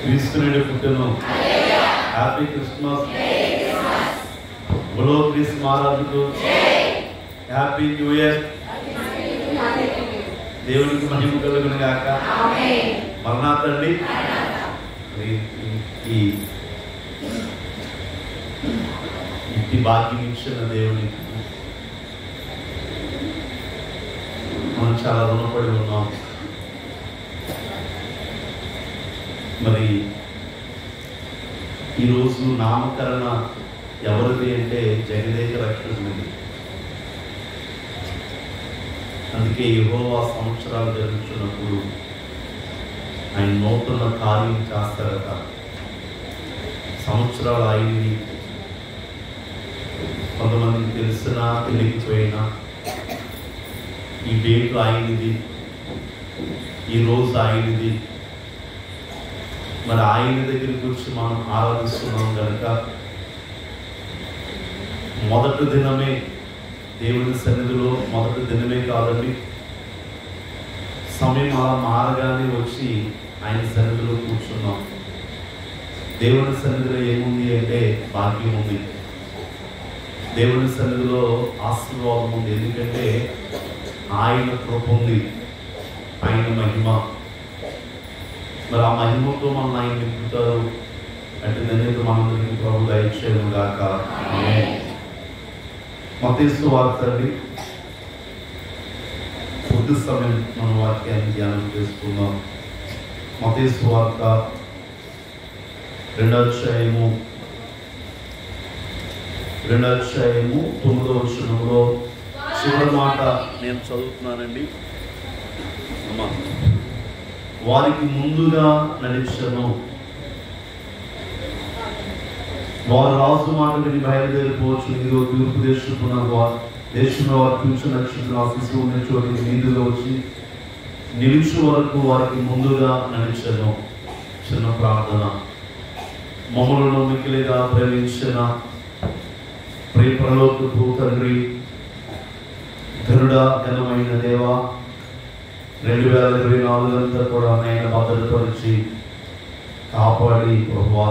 క్రీస్తునుడి పుట్టును. Happy Christmas. బోలో Christ మహారాజుకు హ్యాపీ న్యూ ఇయర్. దేవునికి మహిమ కలుగును గాక. మరణాతండి. ఇంటి భాగ్యం ఇచ్చిన దేవునికి మనం చాలా రుణపడి ఉన్నాం. మరి ఈరోజు నామకరణ ఎవరిది అంటే జగదేక రక్షకుడిది. అందుకే యెహోవా సంవత్సరాలు జరుగుతున్నప్పుడు ఆయన నూతన కార్యం చేస్తారట. సంవత్సరాలు ఆయనవి. కొంతమందికి తెలిసినా తెలియకపోయినా ఈ డేట్ ఆయనది, ఈరోజు ఆయనది. మరి ఆయన దగ్గరికి వచ్చి మనం ఆరాధిస్తున్నాం కనుక మొదటి దినమే దేవుని సన్నిధిలో, మొదటి దినమే కాదండి, సమయం అలా మారగానే వచ్చి ఆయన సన్నిధిలో కూర్చున్నాం. దేవుని సన్నిధిలో ఏముంది అంటే భాగ్యం ఉంది. దేవుని సన్నిధిలో ఆశీర్వాదం ఉంది. ఎందుకంటే ఆయన కృప ఉంది, ఆయన మహిమ. మరి ఆ మహిమతో మనం ఆయన నింపుతారు అంటే ధన్యత మనందరికీ ప్రభు దయచేయడం గాక. ఆమేన్. మత్తయి సువార్త అండి. కొద్ది సమయం మన వాక్యాన్ని ధ్యానం చేసుకుందాం. మత్తయి సువార్త 2వ అధ్యాయము 9వ వచనంలో చివరి మాట నేను చదువుతున్నానండి. అమ్మా, వారికి ముందుగా నడిచెను. వారు రాజు మాట విని బయలుదేరిపోవచ్చు. ఇదిగో తూర్పు దేశంలో వారు చూసిన నక్షత్రం ఆ శిశువు ఉన్న చోటికి నీదుగా వచ్చి నిలిచే వరకు వారికి ముందుగా నడిచెను. చిన్న ప్రార్థన. మమ్మలను మిక్కిలిగా ప్రేమించిన ప్రేమలోకి తండ్రి, ఘనుడా, ఘనమైన దేవా, 2024 అంతా కూడా ఆయన భద్రపరిచి కాపాడి ప్రభువా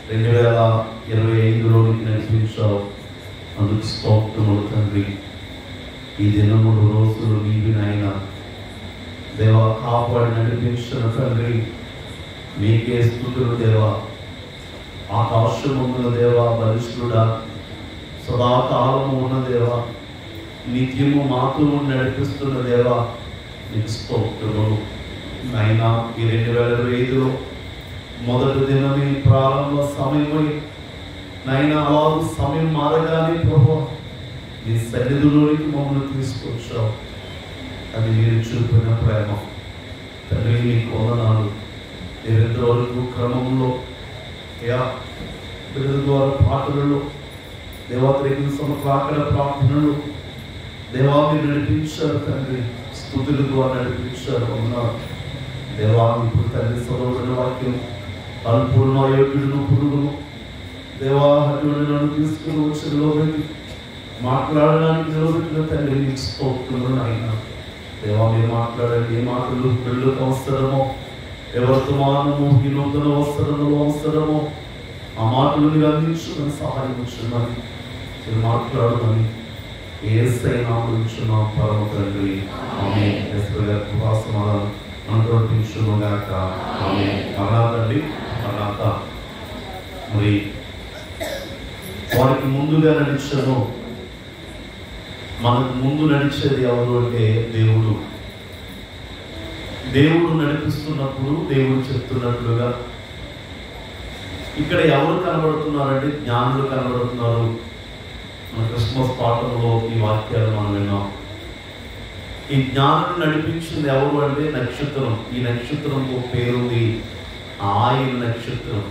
2025లోనికి నడిపించావు. అందుకు స్తోత్రములు తండ్రి. ఈ దినములు రోజులు నీవి నాయన దేవా, కాపాడి నడిపించిన తండ్రి మీకే స్తుతులు దేవా. ఆకాశమున్న దేవా, బలిష్ఠుడా, సదాకాలము ఉన్న దేవా, నిత్యము మాతో నడిపిస్తున్న దేవా, నీకు స్తోత్రములు నాయనా. ఈ 2025లో మొదటి దినమే ప్రారంభ సమయమై నాయన అలాగూ సమయం మారగానే ప్రభువా నీ సన్నిధిలోనికి మమ్మల్ని తీసుకొచ్చావు. అది మీరు చూపిన ప్రేమ తండ్రి. నీకు వందనాలు. ఇంతవరకు క్రమంలో బిడ్డల ద్వారా పాటలలో దేవాత్రేకుల సమప్రాకడ ప్రార్థనలు దేవా మీరు నడిపించారు తండ్రి. స్తుతుల ద్వారా నడిపించారు. ఉన్నారు దేవా. ఇప్పుడు తండ్రి సదోదర వాక్యం అల్పూర్ణ యోగ్యుడును పురుగును దేవా అటువంటి నన్ను తీసుకుని వచ్చి నిలబెట్టి మాట్లాడడానికి నిలబెట్టిన తండ్రి నీకు స్తోత్రములు నాయన. దేవా మీరు మాట్లాడండి. ఏ మాటలు పెళ్ళకు అవసరమో, ఏ వర్తమానము ఈ నూతన అవసరములు అవసరమో ఆ మాటలు మీరు అందించుకుని సహాయం వచ్చుమని మీరు మాట్లాడమని యేసయ్య నామమున పరమ తండ్రి. ఆమేన్. యేసు గారి కృపాసమాధానం మనతో నిలిచునుగాక. ఆమేన్. మరణాతండి. మరణాత. మరి వారికి ముందుగా నడిచెను. మనకు ముందు నడిచేది ఎవరు అంటే దేవుడు. దేవుడు నడిపిస్తున్నప్పుడు దేవుడు చెప్తున్నట్లుగా ఇక్కడ ఎవరు కనబడుతున్నారంటే జ్ఞానులు కనబడుతున్నారు. మన క్రిస్మస్ పాఠంలో ఈ వాక్యాలు మనం విన్నాం. ఈ జ్ఞానం నడిపించింది ఎవరు అంటే నక్షత్రం. ఈ నక్షత్రం పేరుంది ఆయన నక్షత్రం.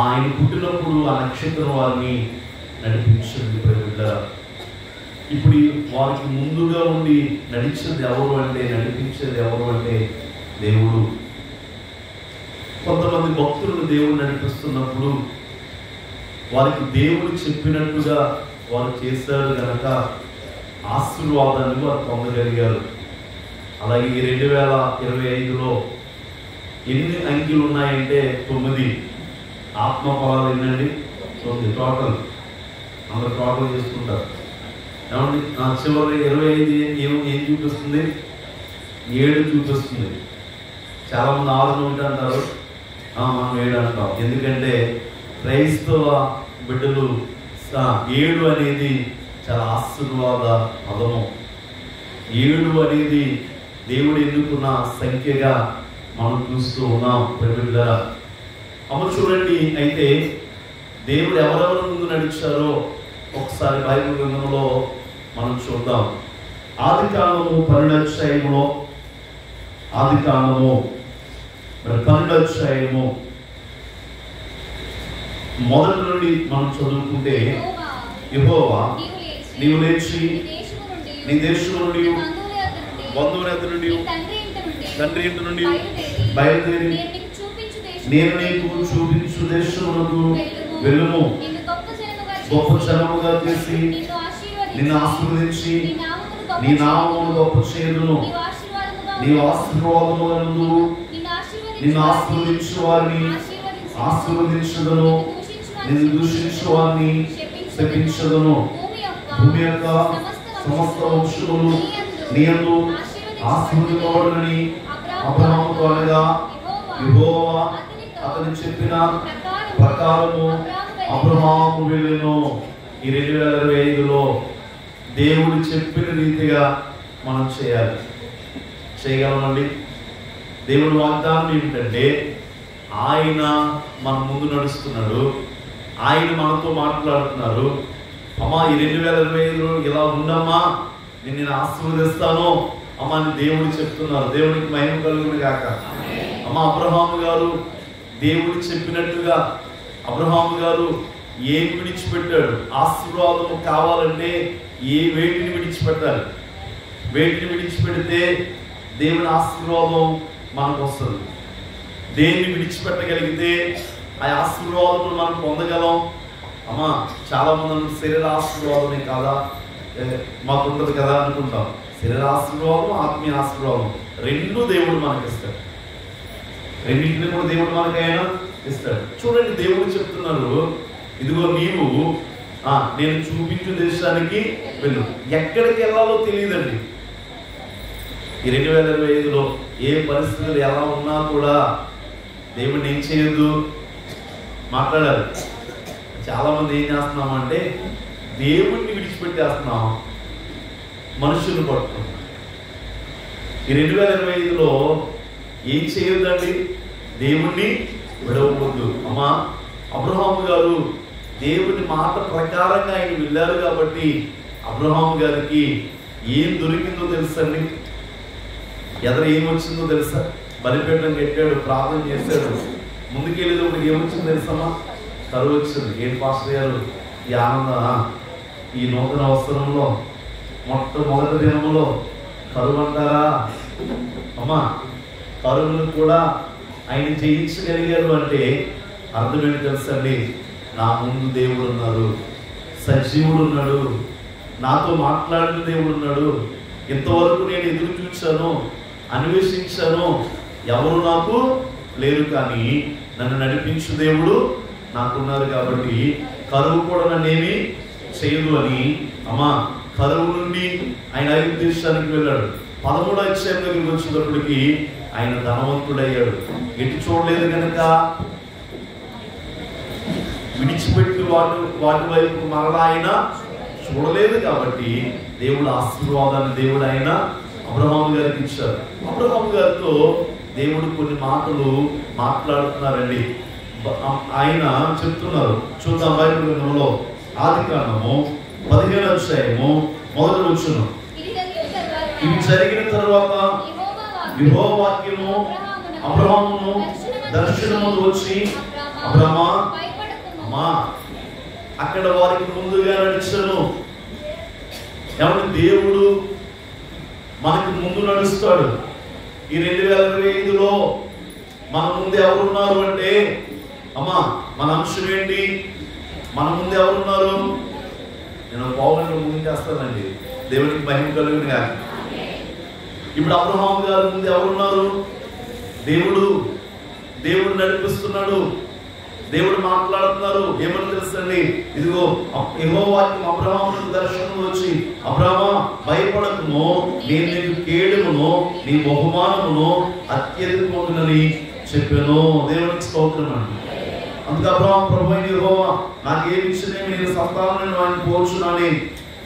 ఆయన పుట్టినప్పుడు ఆ నక్షత్రం వారిని నడిపించింది. ఇప్పుడు వారికి ముందుగా ఉండి నడిచేది ఎవరు అంటే, నడిపించేది ఎవరు అంటే దేవుడు. కొంతమంది భక్తులను దేవుడు నడిపిస్తున్నప్పుడు వారికి దేవుడు చెప్పినట్టుగా వారు చేశారు కనుక ఆశీర్వాదాన్ని వారు పొందగలిగారు. అలాగే ఈ 2025లో ఎన్ని అంకెలు ఉన్నాయంటే 9. ఆత్మ ఫలాలు ఎన్నండి? 9 టోటల్. అందరూ టోటల్ చేసుకుంటారు. ఏమండి చివరి 25 ఏం చూపిస్తుంది? 7 చూపిస్తుంది. చాలామంది 6 అంటారు, మనం 7 అంటాం. ఎందుకంటే క్రైస్తవ బిడ్డలు 7 అనేది చాలా ఆశీర్వాద పదము. 7 అనేది దేవుడు ఎన్నుకున్న సంఖ్యగా మనం చూస్తూ ఉన్నాం. బిడ్డలారా చూడండి, అయితే దేవుడు ఎవరెవరి ముందు నడిచారో ఒకసారి బైబిల్ గ్రంథంలో మనం చూద్దాం. ఆదికాండము 12వ అధ్యాయములో, ఆదికాండము 12వ అధ్యాయము మొదటి నుండి మనం చదువుకుంటే, యెహోవా నీవు లేచి నీ దేశము నుండి బంధువుల యొద్ద నుండి తండ్రి ఇంటి నుండి బయలుదేరి నేను నీకు చూపించు దేశమునకు వెళ్ళుము. గొప్ప జనముగా చేసి నిన్ను ఆశీర్వదించి నీ నామమును గొప్ప చేయుదును. నీవు ఆశీర్వాదముగా నుండు. నిన్ను ఆశీర్వదించు వారిని ఆశీర్వదించుదును, నిన్ను దూషించు వారిని శపించుదును. భూమి యొక్క సమస్త వంశములు నీ యందు ఆశీర్వదింపబడునని అబ్రహాముతో అనగా, యెహోవా అతను చెప్పిన ప్రకారము అబ్రహాము వెళ్ళెను. ఈ 2025లో దేవుడు చెప్పిన రీతిగా మనం చేయగలమండి. దేవుడు వాగ్దానం ఏమిటంటే, ఆయన మన ముందు నడుస్తున్నాడు, ఆయన మనతో మాట్లాడుతున్నారు. అమ్మా ఈ 2025లో ఇలా ఉండమ్మా, నేను ఆశీర్వదిస్తాను అమ్మా అని దేవుడు చెప్తున్నారు. దేవుడికి మహిమ కలుగును గాక. అమ్మ అబ్రహాము గారు దేవుడు చెప్పినట్టుగా అబ్రహాము గారు ఏం విడిచిపెట్టాడు? ఆశీర్వాదము కావాలంటే వేటిని విడిచిపెట్టాలి? వేటిని విడిచిపెడితే దేవుని ఆశీర్వాదం మనకు వస్తుంది. దేన్ని విడిచిపెట్టగలిగితే ఆ ఆశీర్వాదం మనం పొందగలం. అమ్మా చాలా మంది శరీర ఆశీర్వాదమే కాదా మాకు ఉంటుంది కదా అనుకుంటాం. శరీర ఆశీర్వాదం, ఆత్మీయ ఆశీర్వాదం రెండు దేవుడు మనకిస్తాడు. రెండింటిని కూడా దేవుడు మనకైనా ఇస్తాడు. చూడండి, దేవుడు చెప్తున్నారు, ఇదిగో నీవు నేను చూపించు దేశానికి వెళ్ళు. ఎక్కడికి వెళ్ళాలో తెలియదండి. ఈ 2025లో ఏ పరిస్థితులు ఎలా ఉన్నా కూడా దేవుడిని ఏం చేయొద్దు, మాట్లాడాలి. చాలా మంది ఏం చేస్తున్నామంటే దేవుడిని విడిచిపెట్టేస్తున్నాం, మనుషులు పట్టుకున్నాం. ఈ 2025లో ఏం చేయొద్దండి, దేవుణ్ణి విడవకూడదు. అమ్మా అబ్రహాము గారు దేవుని మాట ప్రకారంగా ఆయన వెళ్ళారు కాబట్టి అబ్రహాము గారికి ఏం దొరికిందో తెలుసండి. ఏమొచ్చిందో తెలుసా? బలిపీఠం కట్టాడు, ప్రార్థన చేశాడు, ముందుకెళ్ళేది ఒకటి ఏమొచ్చిందో తెలుసమ్మా? కరువు వచ్చింది. ఏంటి పాస్టర్ గారు ఈ ఆనందం, ఈ నూతన అవసరంలో మొట్టమొదటి దినములో కరువు అంటారా? అమ్మా కరువును కూడా ఆయన జయించగలిగారు అంటే అర్థం ఏంటి తెలుసండి? నా ముందు దేవుడు ఉన్నారు, సజీవుడు ఉన్నాడు, నాతో మాట్లాడిన దేవుడు ఉన్నాడు. ఇంతవరకు నేను ఎదురు చూశాను, అన్వేషించాను, ఎవరు నాకు లేరు, కానీ నన్ను నడిపించు దేవుడు నాకున్నారు కాబట్టి కరువు కూడా నన్నేమి చేయదు అని. అమ్మా కరువు నుండి ఆయన ఐగుప్తు దేశానికి వెళ్ళాడు. 13వ అధ్యాయం దగ్గరికి వచ్చేటప్పటికి ఆయన ధనవంతుడయ్యాడు. ఎటు చూడలేదు కనుక విడిచిపెట్టి వాటి వైపు మరలా ఆయన చూడలేదు కాబట్టి దేవుడు ఆశీర్వాదాన్ని దేవుడు ఆయన అబ్రహాము గారికి ఇచ్చారు. అబ్రహాము గారితో దేవుడు కొన్ని మాటలు మాట్లాడుతున్నారండి. ఆయన చెప్తున్నారు, చూద్దాం బైబిల్ గ్రంథంలో ఆదికాండము 15వ అధ్యాయము 1వ వచనం. ఇది జరిగిన తర్వాత యెహోవా వాక్యము అబ్రహామును దర్శనము వచ్చి, అబ్రహమా అమ్మా అక్కడ వారికి ముందుగా నడిచాను. ఏమంటే దేవుడు మనకి ముందు నడుస్తాడు. ఈ 2025లో మన ముందు ఎవరున్నారు అంటే, అమ్మా మన అంశం ఏంటి? మన ముందు ఎవరున్నారు? నేను పావుగంటల ముందు చేస్తానండి, దేవుడికి మహిమ కలుగును గాక. ఇప్పుడు అబ్రహాము గారి ముందు ఎవరున్నారు? దేవుడు దేవుడు నడిపిస్తున్నాడు, దేవుడు మాట్లాడుతున్నారు. ఏమని తెలుసండి, ఇదిగో యెహోవా వాక్యం అబ్రహామునకు దర్శనం వచ్చి, అబ్రహామా భయపడకుము, నేను నీకు కేడుమును నీ బహుమానమును అత్యధికమగునని చెప్పాను. దేవునికి స్తోత్రం అండి. అందుకే అబ్రహాం ప్రభువైన యెహోవా నాకు ఏమి ఇచ్చినేమి, నేను సంతానం ఆయన పోర్చునని,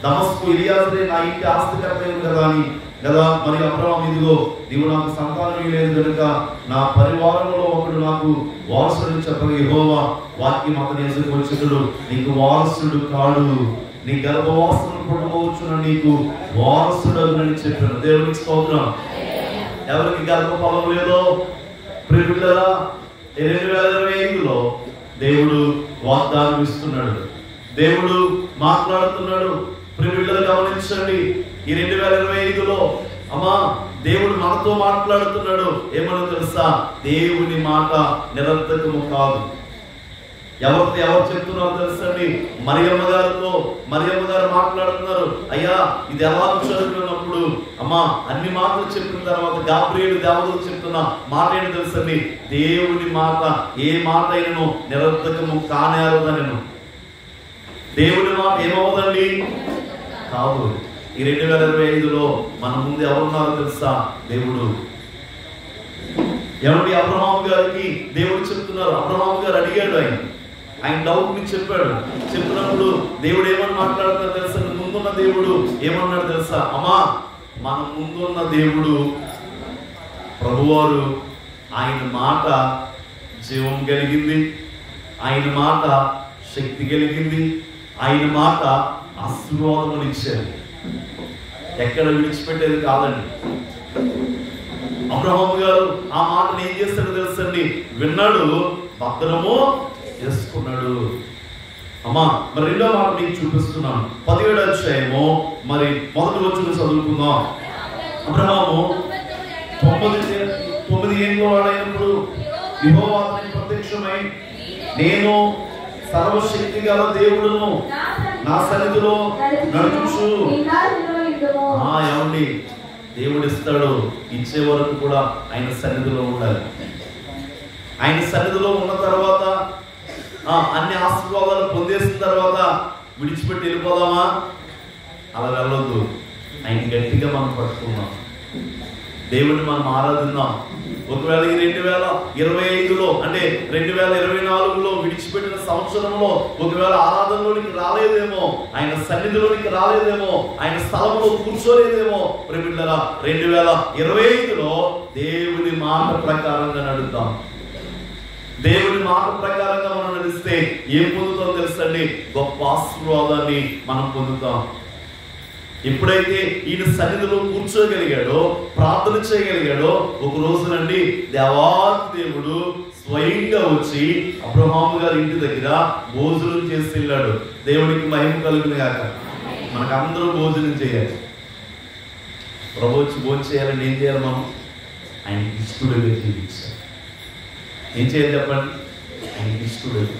దమస్కు ఎలియాజరే నా ఇంటి ఆస్తికర్త కదా అని కదా. మరి అబ్రహాం ఇదిగో నీవు నాకు సంతానం లేదు కనుక నా పరివారంలో ఒకడు నాకు వారసుడు చెప్పగా, యెహోవా వాక్యం అతని ఎదురుకు వచ్చేటడు, నీకు వారసుడు కాడు, నీ గర్భవాసను పుట్టవచ్చున, నీకు వారసుడు అని చెప్పాను. దేవునికి స్తోత్రం. ఎవరికి గర్భఫలం లేదో ప్రియులారా 2025లో దేవుడు వాగ్దానం ఇస్తున్నాడు, దేవుడు మాట్లాడుతున్నాడు. ప్రియులారా గమనించండి, ఈ 2025లో అమ్మా దేవుడు మనతో మాట్లాడుతున్నాడు. ఏమనో తెలుసా, దేవుని మాట నిరర్థకము కాదు. ఎవరితో ఎవరు చెప్తున్నారో తెలుసండి, మరియమ్మ గారు మాట్లాడుతున్నారు. అయ్యా ఇది ఎలా చదువుకున్నప్పుడు అమ్మా అన్ని మాటలు చెప్పిన తర్వాత గాబ్రియేలు దేవదూత చెప్తున్న మాట ఏంటి తెలుసండి, దేవుని మాట ఏ మాట అయినను నిరర్థకము కానేరదనెను. దేవుని మాట ఏమవుదండి కాదు. ఈ 2025లో మన ముందు ఎవరున్నారో తెలుసా, దేవుడు. ఏమండి, అబ్రహాము గారికి దేవుడు చెప్తున్నారు. అబ్రహాము గారు అడిగాడు, ఆయన డౌట్ ని చెప్పినప్పుడు దేవుడు ఏమని మాట్లాడుతున్నారు తెలుసా, ముందున్న దేవుడు ఏమన్నాడు తెలుసా, అమ్మా మన ముందున్న దేవుడు ప్రభువారు, ఆయన మాట జీవం కలిగింది, ఆయన మాట శక్తి కలిగింది, ఆయన మాట ఆశీర్వాదములు ఇచ్చారు, ఎక్కడ విడిచిపెట్టేది కాదండి. అబ్రహాము గారు ఆ మాటను ఏం చేస్తాడో తెలుసండి, విన్నాడు, భద్రము చేసుకున్నాడు. అమ్మా మరి రెండో మాట మీకు చూపిస్తున్నాను. 17వ అధ్యాయము మరి మొదటి వచనం చదువుకుందాం. అబ్రహాము 9 ఏళ్ళ వాడైనప్పుడు యెహోవా అతనికి ప్రత్యక్షమై, నేను సర్వశక్తి గల దేవుడును, నా సన్నిధిలో నడుచుచు. ఏమండి, దేవుడు ఇస్తాడు, ఇచ్చే వరకు కూడా ఆయన సన్నిధిలో ఉండాలి. ఆయన సన్నిధిలో ఉన్న తర్వాత అన్ని ఆశీర్వాదాలు పొందేసిన తర్వాత విడిచిపెట్టి వెళ్ళిపోదామా? అలా వెళ్ళొద్దు. ఆయన గట్టిగా మనం పట్టుకుందాం, దేవుడిని మనం ఆరాధిద్దాం. ఒకవేళ ఈ 2025లో అంటే 2024లో విడిచిపెట్టిన సంవత్సరంలో ఒకవేళ ఆరాధనలోనికి రాలేదేమో, ఆయన సన్నిధిలోనికి రాలేదేమో, ఆయన స్థలంలో కూర్చోలేదేమో, ప్రియమిత్రులారా 2025లో దేవుని మాట ప్రకారంగా నడుద్దాం. దేవుని మాట ప్రకారంగా మనం నడిస్తే ఏం పొందుతాం తెలుసండి, గొప్ప ఆశీర్వాదాన్ని మనం పొందుతాం. ఎప్పుడైతే ఈయన సన్నిధిలో కూర్చోగలిగాడో, ప్రార్థన చేయగలిగాడో, ఒక రోజునండి దేవాది దేవుడు స్వయంగా వచ్చి అబ్రహాము గారి ఇంటి దగ్గర భోజనం చేసి వెళ్ళాడు. దేవుడికి మహిమ కలుగును గాక. మనకు అందరూ భోజనం చేయాలి. ప్రభు వచ్చి భోజనం చేయాలని ఏం చేయాలి? మనం ఆయనకి ఇష్టడుగా జీవించాలి. ఏం చేయాలి చెప్పండి? ఆయనకి ఇష్టడుగా,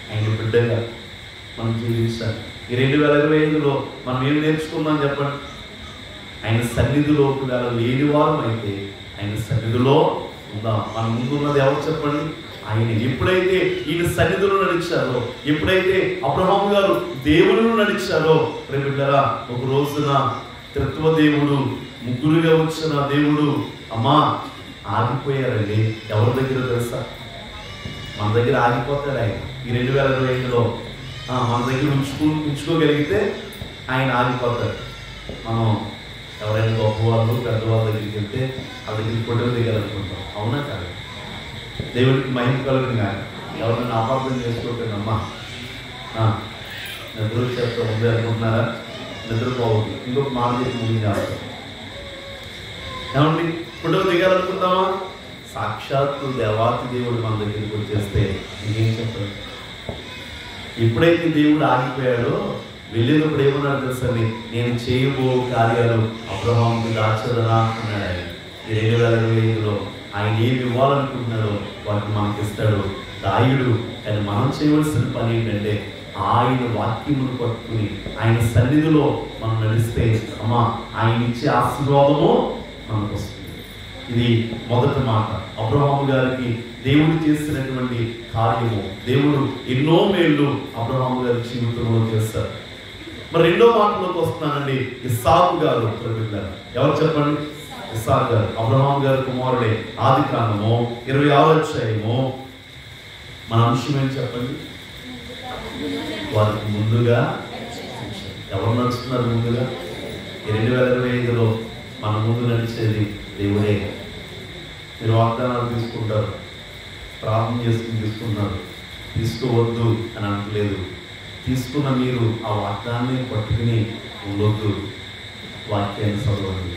ఆయన బిడ్డగా మనం జీవించాలి. ఈ 2025లో మనం ఏం నేర్చుకుందాం చెప్పండి? ఆయన సన్నిధిలో ఒకవేళ లేని వారం అయితే ఆయన సన్నిధిలో ఉందాం. మన ముందున్నది ఎవరు చెప్పండి? ఆయన. ఎప్పుడైతే ఈయన సన్నిధిలో నడిచారో, ఎప్పుడైతే అబ్రహాము గారు దేవుళ్ళు నడిచారో, ప్రియమిత్రులారా ఒక రోజున త్రిత్వ దేవుడు, ముగ్గురుగా వచ్చిన దేవుడు అమ్మా ఆగిపోయారండి. ఎవరి దగ్గర తెలుసా? మన దగ్గర ఆగిపోతాడు ఆయన. ఈ 2025లో మన దగ్గర ఉంచుకోగలిగితే ఆయన ఆగిపోతాడు. మనం ఎవరైనా గొప్పవాళ్ళు పెద్దవాళ్ళ దగ్గరికి వెళ్తే వాళ్ళ దగ్గరికి ఫోటోలు దిగాలనుకుంటాం. అవునా కాదు? దేవుడికి మహిమ కలుగును కానీ ఎవరైనా అపార్థం చేసుకోకండమ్మా. నిద్ర చేస్తూ ఉంది అనుకుంటున్నారా? నిద్రపోవద్దు. ఇంకొక మాట చెప్పి ముగించేస్తాం. ఏమండి, ఫోటోలు దిగాలనుకుంటామా? సాక్షాత్తు దేవాతి దేవుడు మన దగ్గరికి వచ్చేస్తే ఇంకేం చెప్తాడు? ఎప్పుడైతే దేవుడు ఆగిపోయాడో వెళ్ళేటప్పుడు ఏమన్నాడు తెలుసండి? నేను చేయబో కార్యాలు అబ్రహాముకు దాచదనా అన్నాడు ఆయన. ఈ 2025లో ఆయన ఏమి ఇవ్వాలనుకుంటున్నాడో వాటిని మనకి ఇస్తాడు. దాయుడు. కానీ మనం చేయవలసిన పని ఏంటంటే ఆయన వాక్యమును పట్టుకుని ఆయన సన్నిధిలో మనం నడిస్తే అమ్మా ఆయన ఇచ్చే ఆశీర్వాదము మనకు వస్తుంది. ఇది మొదటి మాట. అబ్రహాము గారికి దేవుడు చేసినటువంటి కార్యము, దేవుడు ఎన్నో మేళ్ళు అబ్రహాము గారి జీవితంలో చేస్తారు. మరి రెండో మాటలోకి వస్తున్నానండి. ఇస్సాకు గారు పిల్లలు ఎవరు చెప్పండి? ఇస్సాకు గారు అబ్రహాము గారి కుమారుడే. ఆదికాండము 26వ అధ్యాయము మన అంశం ఏం చెప్పండి? వారికి ముందుగా ఎవరు నడుస్తున్నారు? ముందుగా 2025లో మన ముందు నడిచేది దేవుడే. మీరు వాగ్దానాలు తీసుకుంటారు, ప్రార్థన చేసుకుని తీసుకుంటున్నారు, తీసుకోవద్దు అని అనట్లేదు. తీసుకున్న మీరు ఆ వాగ్దానాన్ని పట్టుకుని ఉండొద్దు. వాక్యాన్ని చదవండి,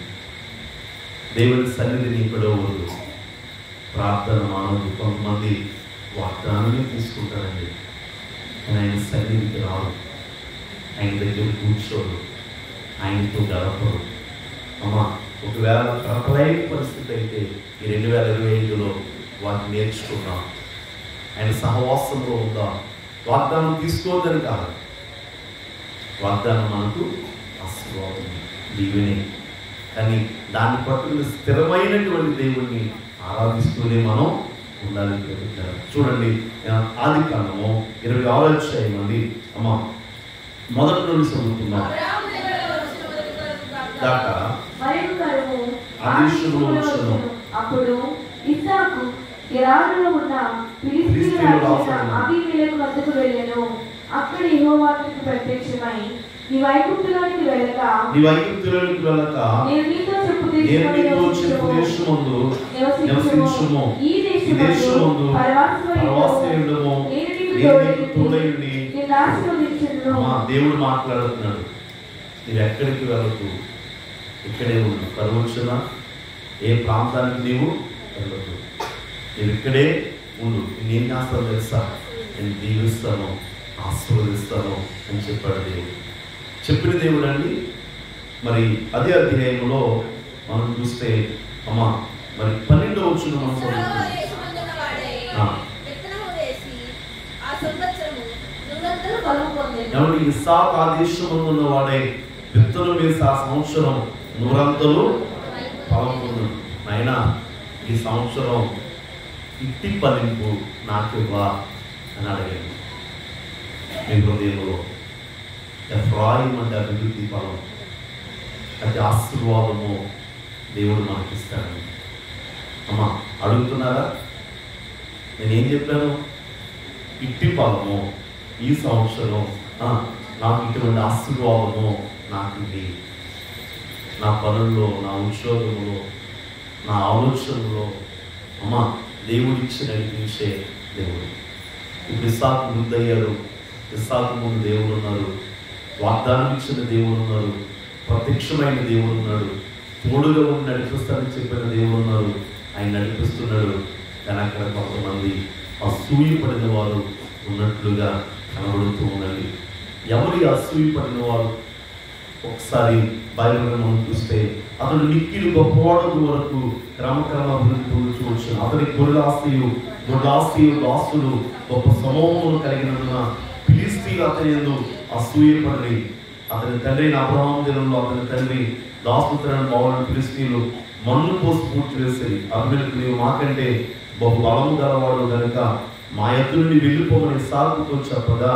దేవుని సన్నిధిని పిలవద్దు, ప్రార్థన మానవుడు. కొంతమంది వాగ్దానాన్ని తీసుకుంటారండి, కానీ ఆయన సన్నిధికి రాదు, ఆయన దగ్గర కూర్చోరు, ఆయనతో గడపరు. అమ్మా, ఒకవేళ గడపలేని పరిస్థితి అయితే ఈ 2025లో వాటిని నేర్చుకున్నాం. ఆయన సహవాసంలో ఉందాం. వాగ్దానం తీసుకోవద్దని కాదు, వాగ్దానం మనకు ఆశీర్వాదం, దీవెనే. కానీ దాన్ని పట్టుకుని స్థిరమైనటువంటి దేవుణ్ణి ఆరాధిస్తూనే మనం ఉండాలి. చూడండి, ఆదికాండము 26వ అధ్యాయం అండి. అమ్మా, మొదటి నుండి చదువుతున్నాం దాకా ఆదేశంలో వచ్చాను. అప్పుడు ఇస్సాకు గెరారులో ఉన్న ఫిలిష్తీయుల రాజైన అబీమెలెకు వద్దకు వెళ్ళెను. అక్కడ యెహోవా అతనికి ప్రత్యక్షమై, నీవు ఐగుప్తులోనికి వెళ్ళక నేను నీతో చెప్పు దేశమందు నివసించుము. ఈ దేశమందు పరవాసముండుము. నేను నీకు తోడయుండి నిన్ను ఆశీర్వదించుదును. దేవుడు మాట్లాడుతున్నాడు. నీవు ఎక్కడికి వెళ్ళకు, ఇక్కడే ఉండు. కరువచ్చునా ఏ ప్రాంతానికి నీవు వెళ్ళదు, నేను ఇక్కడే ఉండు. నేను చేస్తాను తెలుసా? నేను దీవిస్తాను, ఆశీర్వదిస్తాను అని చెప్పాడు దేవుడు. చెప్పిన దేవుడు అండి. మరి అదే అధ్యాయంలో మనం చూస్తే అమ్మా, మరి 12వ వచనం మనం చదువుతున్నాం. ఇస్సాకు ఆ దేశమందు ఉన్నవాడే విత్తనం వేసి ఆ సంవత్సరం 100 ఫలం పొందును. నాయనా, ఈ సంవత్సరం ఇట్టి ఫలింపు నాకు ఇవ్వా అని అడిగాను. మీ హృదయంలో ఎఫ్రాయిం అంటే అభివృద్ధి ఫలం, అది ఆశీర్వాదము దేవుడు మనకిస్తాడు. అమ్మా, అడుగుతున్నారా? నేనేం చెప్పాను? ఇట్టి ఫలము ఈ సంవత్సరం నాకు ఇటువంటి ఆశీర్వాదము నాకు ఇది. నా పనుల్లో, నా ఉద్యోగంలో, నా ఆలోచనలో అమ్మా దేవుడిచ్చి నడిపించే దేవుడు. ఇప్పుడు ఇస్సాకు వృద్ధయ్యాడు. ఇస్సాకు ముందు దేవుడు ఉన్నారు, వాగ్దానం ఇచ్చిన దేవుడు ఉన్నారు, ప్రత్యక్షమైన దేవుడు ఉన్నాడు, తోడుగా ఉండి నడిపిస్తానని చెప్పిన దేవుడు ఉన్నారు. ఆయన నడిపిస్తున్నాడు. కానీ అక్కడ కొంతమంది అసూయపడిన వారు ఉన్నట్లుగా కనబడుతూ ఉండండి. ఎవరి అసూయపడిన వారు? ఒకసారి బైబిల్ మనం చూస్తే అతడు మిక్కిలి గొప్పవాడు వరకు క్రమక్రమ అభివృద్ధి పొందుచూవచ్చు. అతనికి గొడ్లాస్తియు దాసులు గొప్ప సమూహములు కలిగినందున ఫిలిష్తీయులు అతని యందు అసూయపడి అతని తండ్రి అబ్రహాము దినంలో అతని తండ్రి దాసులను బావులను ఫిలిష్తీయులు మన్ను పోసి పూర్తి వేసేది. అభివృద్ధి నీవు మాకంటే బహు బలము గలవాడు కనుక మా ఎద్దు నుండి వెళ్ళిపోమని ఇస్సాకుతో చెప్పగా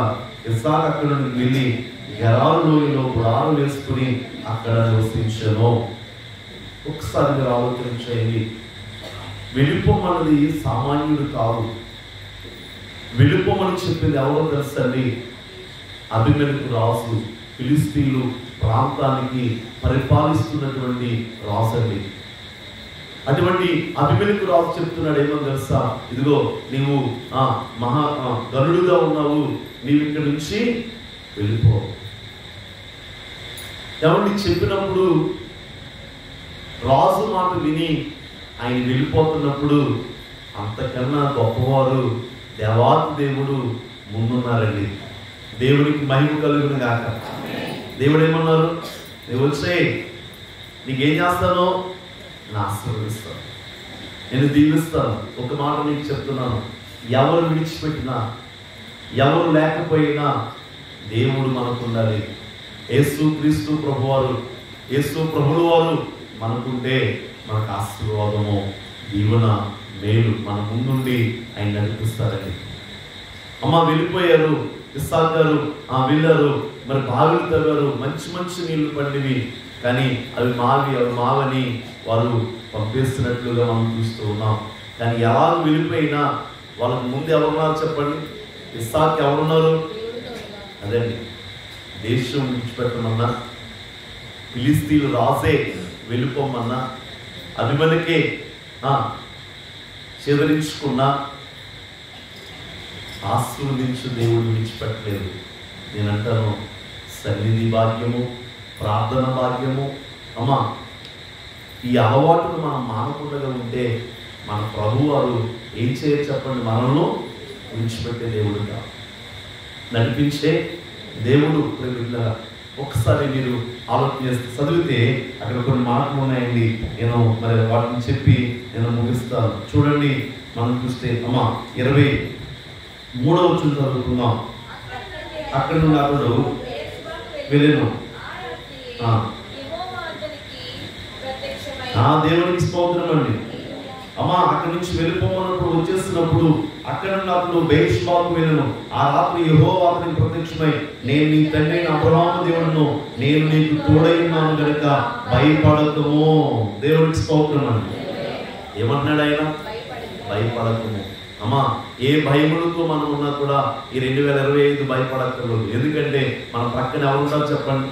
ఇస్సాకు అక్కడ నుండి వెళ్ళి గెరారు లోయలో గుడారు వేసుకుని అక్కడ నివసించెను. ఒకసారి మీరు ఆలోచన చేయండి. వెళ్ళిపోమన్నది సామాన్యుడు కాదు. వెళ్ళిపోమని చెప్పింది ఎవరో తెలుసండి? అబీమెలెకు రాజు, ఫిలిష్తీయులు ప్రాంతానికి పరిపాలిస్తున్నటువంటి రాజు అండి. అటువంటి అబీమెలెకు రాజు చెప్తున్నాడు ఏమో తెలుసా? ఇదిగో నీవు మహా గనుడుగా ఉన్నావు, నీవు ఇక్కడి నుంచి వెళ్ళిపో. ఎవరిని చెప్పినప్పుడు రాజు మాట విని ఆయన వెళ్ళిపోతున్నప్పుడు అంతకన్నా గొప్పవారు దేవాతి దేవుడు ముందున్నారండి. దేవుడికి మహిమ కలుగును గాక. దేవుడు ఏమన్నారు? నువ్వు వచ్చే నీకేం చేస్తానో నా ఆశీర్వదిస్తాను, నేను దీవిస్తాను. ఒక మాట నీకు చెప్తున్నాను, ఎవరు విడిచిపెట్టినా, ఎవరు లేకపోయినా దేవుడు మనకు ఉండాలి. యేసు క్రీస్తు ప్రభువారు, యేసు ప్రభుల వారు మనకుంటే మనకు ఆశీర్వాదము, దీవెన, మేలు మన ముందుండి ఆయన నడిపిస్తారని. అమ్మ వెళ్ళిపోయారు ఇస్సాకు గారు, వెళ్ళారు, మరి బావిలు తవ్వారు, మంచి మంచి నీళ్లు పండివి, కానీ అవి మావని వారు పంపిస్తున్నట్లుగా మనం చూస్తూ ఉన్నాం. కానీ ఎలా వెళ్ళిపోయినా వాళ్ళకు ముందు ఎవరున్నారు చెప్పండి? ఇస్సాకు ఎవరున్నారు? అదండి, దేశం విడిచిపెట్టమన్నా, ఫిలిస్తీన్లు రాసే వెళ్ళిపోమన్నా, అభిమలకే చెదరించుకున్నా ఆశీర్వదించు దేవుడు విడిచిపెట్టలేదు. నేనంటాను సన్నిధి భాగ్యము, ప్రార్థన భాగ్యము. అమ్మా, ఈ అలవాటును మనం మానకుండా ఉంటే మన ప్రభు వారు ఏం చేయరు చెప్పండి? మనల్ని విడిచిపెట్టే దేవుడుగా నడిపించే దేవుడు. ఒకసారి మీరు ఆలోచన చేస్తే చదివితే అక్కడ కొన్ని మాటలు ఉన్నాయండి. నేను మరి వాటిని చెప్పి నేను ముగిస్తాను. చూడండి, మనం చూస్తే అమ్మ 23వ వచనం చదువుకుందాం. అక్కడ నుండి అతడు వెళ్ళెను. దేవునికి స్తోత్రం అండి. అమ్మ అక్కడి నుంచి వెళ్ళిపోమన్నప్పుడు వచ్చేస్తున్నప్పుడు అక్కడ నుండి అతడు బెయేర్షెబాకు వెళ్ళెను. ఆ రాత్రి యెహోవా అతనికి ప్రత్యక్షమై, నేను నీ తండ్రి అయిన అబ్రహాము దేవుడును, నేను నీకు తోడై ఉన్నాను గనుక భయపడకము. దేవునికి స్తోత్రం అండి. ఏమంటున్నాడు ఆయన? భయపడకము. అమ్మా, ఏ భయములతో మనం ఉన్నా కూడా ఈ 2025 భయపడక్కర్లేదు. ఎందుకంటే మన పక్కన ఎవరుంటారు చెప్పండి?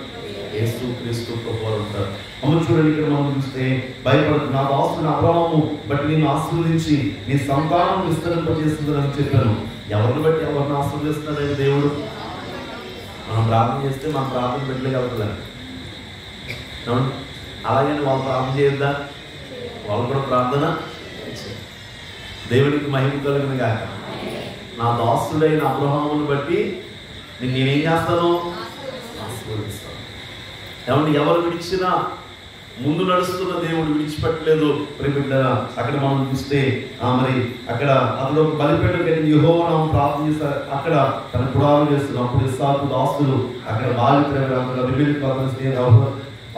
యేసు క్రీస్తు ప్రభువారు ఉంటారు. అమ్మ చూడండి, ఇక్కడ మనం చూస్తే భయపడదు. నా దాసుని అబ్రహాము బట్టి నేను ఆశీర్వదించి నీ సంతానం విస్తరింపజేస్తుందని చెప్పాను. ఎవరిని బట్టి ఎవరిని ఆశీర్వదిస్తున్నాడండి దేవుడు? మనం ప్రార్థన చేస్తే మన ప్రార్థన పెట్టలేగలుగుతాం. అలాగే వాళ్ళు ప్రార్థన చేయొద్దా? వాళ్ళు కూడా ప్రార్థన. దేవునికి మహిమ కలుగును గాక. నా దాసుడైన అబ్రహామును బట్టి నేనేం చేస్తాను? ఆశీర్వదిస్తాను. ఏమంటే ఎవరు విడిచినా ముందు నడుస్తున్న దేవుడు విడిచిపెట్టలేదు. అక్కడ మనం చూస్తే మరి అక్కడ అతడు ఒక బలిపీఠం కట్టి యెహోవా నామమున ప్రార్థన చేశారు. అక్కడ తన గుడారం చేస్తున్నారు. అప్పుడు ఇస్సాకు దాసులు అక్కడ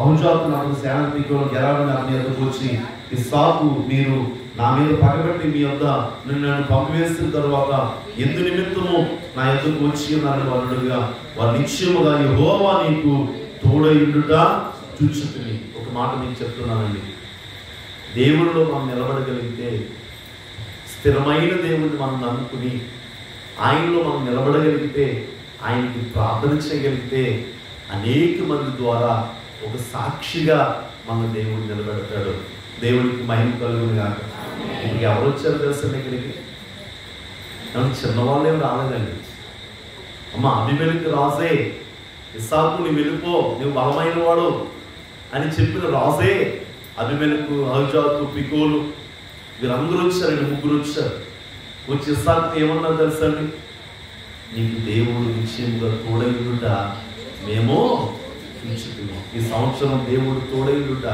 అహుజాతు అతను సేనాధిపతిలో గెరాడని అతని ఎదురుకు వచ్చి, ఇస్సాకు మీరు నా మీద పగబెట్టి మీ వద్ద నన్ను పంపివేసిన తర్వాత ఎందు నిమిత్తము నా ఎదురుకు వచ్చి ఉన్నారని వారుడుగా, వారు నిశ్చయముగా యెహోవా నీకు తోడయుండుట చూచుకుని. ఒక మాట మీకు చెప్తున్నానండి, దేవుడిలో మనం నిలబడగలిగితే, స్థిరమైన దేవుడిని మనం నమ్ముకుని ఆయనలో మనం నిలబడగలిగితే, ఆయనకి ప్రార్థన చేయగలిగితే అనేక మంది ద్వారా ఒక సాక్షిగా మన దేవుడు నిలబెడతాడు. దేవుడికి మహిమ కలుగును గాక. ఇప్పుడు ఎవరు వచ్చారు తెలుసండి ఇక్కడికి? చిన్నవాళ్ళు ఏమి రాలేదండి. అమ్మ అబీమెలెకు రాజే, ఇస్సాకు నువ్వు వెళ్ళిపో, నువ్వు బలమైన వాడు అని చెప్పిన రాజే అబీమెలెకు, అహుజాతు, పికోలు వీరందరూ వచ్చారండి. 3 వచ్చారు. వచ్చి ఇస్సాకు ఏమన్నారు తెలుసండి? నీకు దేవుడు నిశ్చయముగా తోడైండుట మేము చూచుకున్నాం. ఈ సంవత్సరం దేవుడు తోడైండుట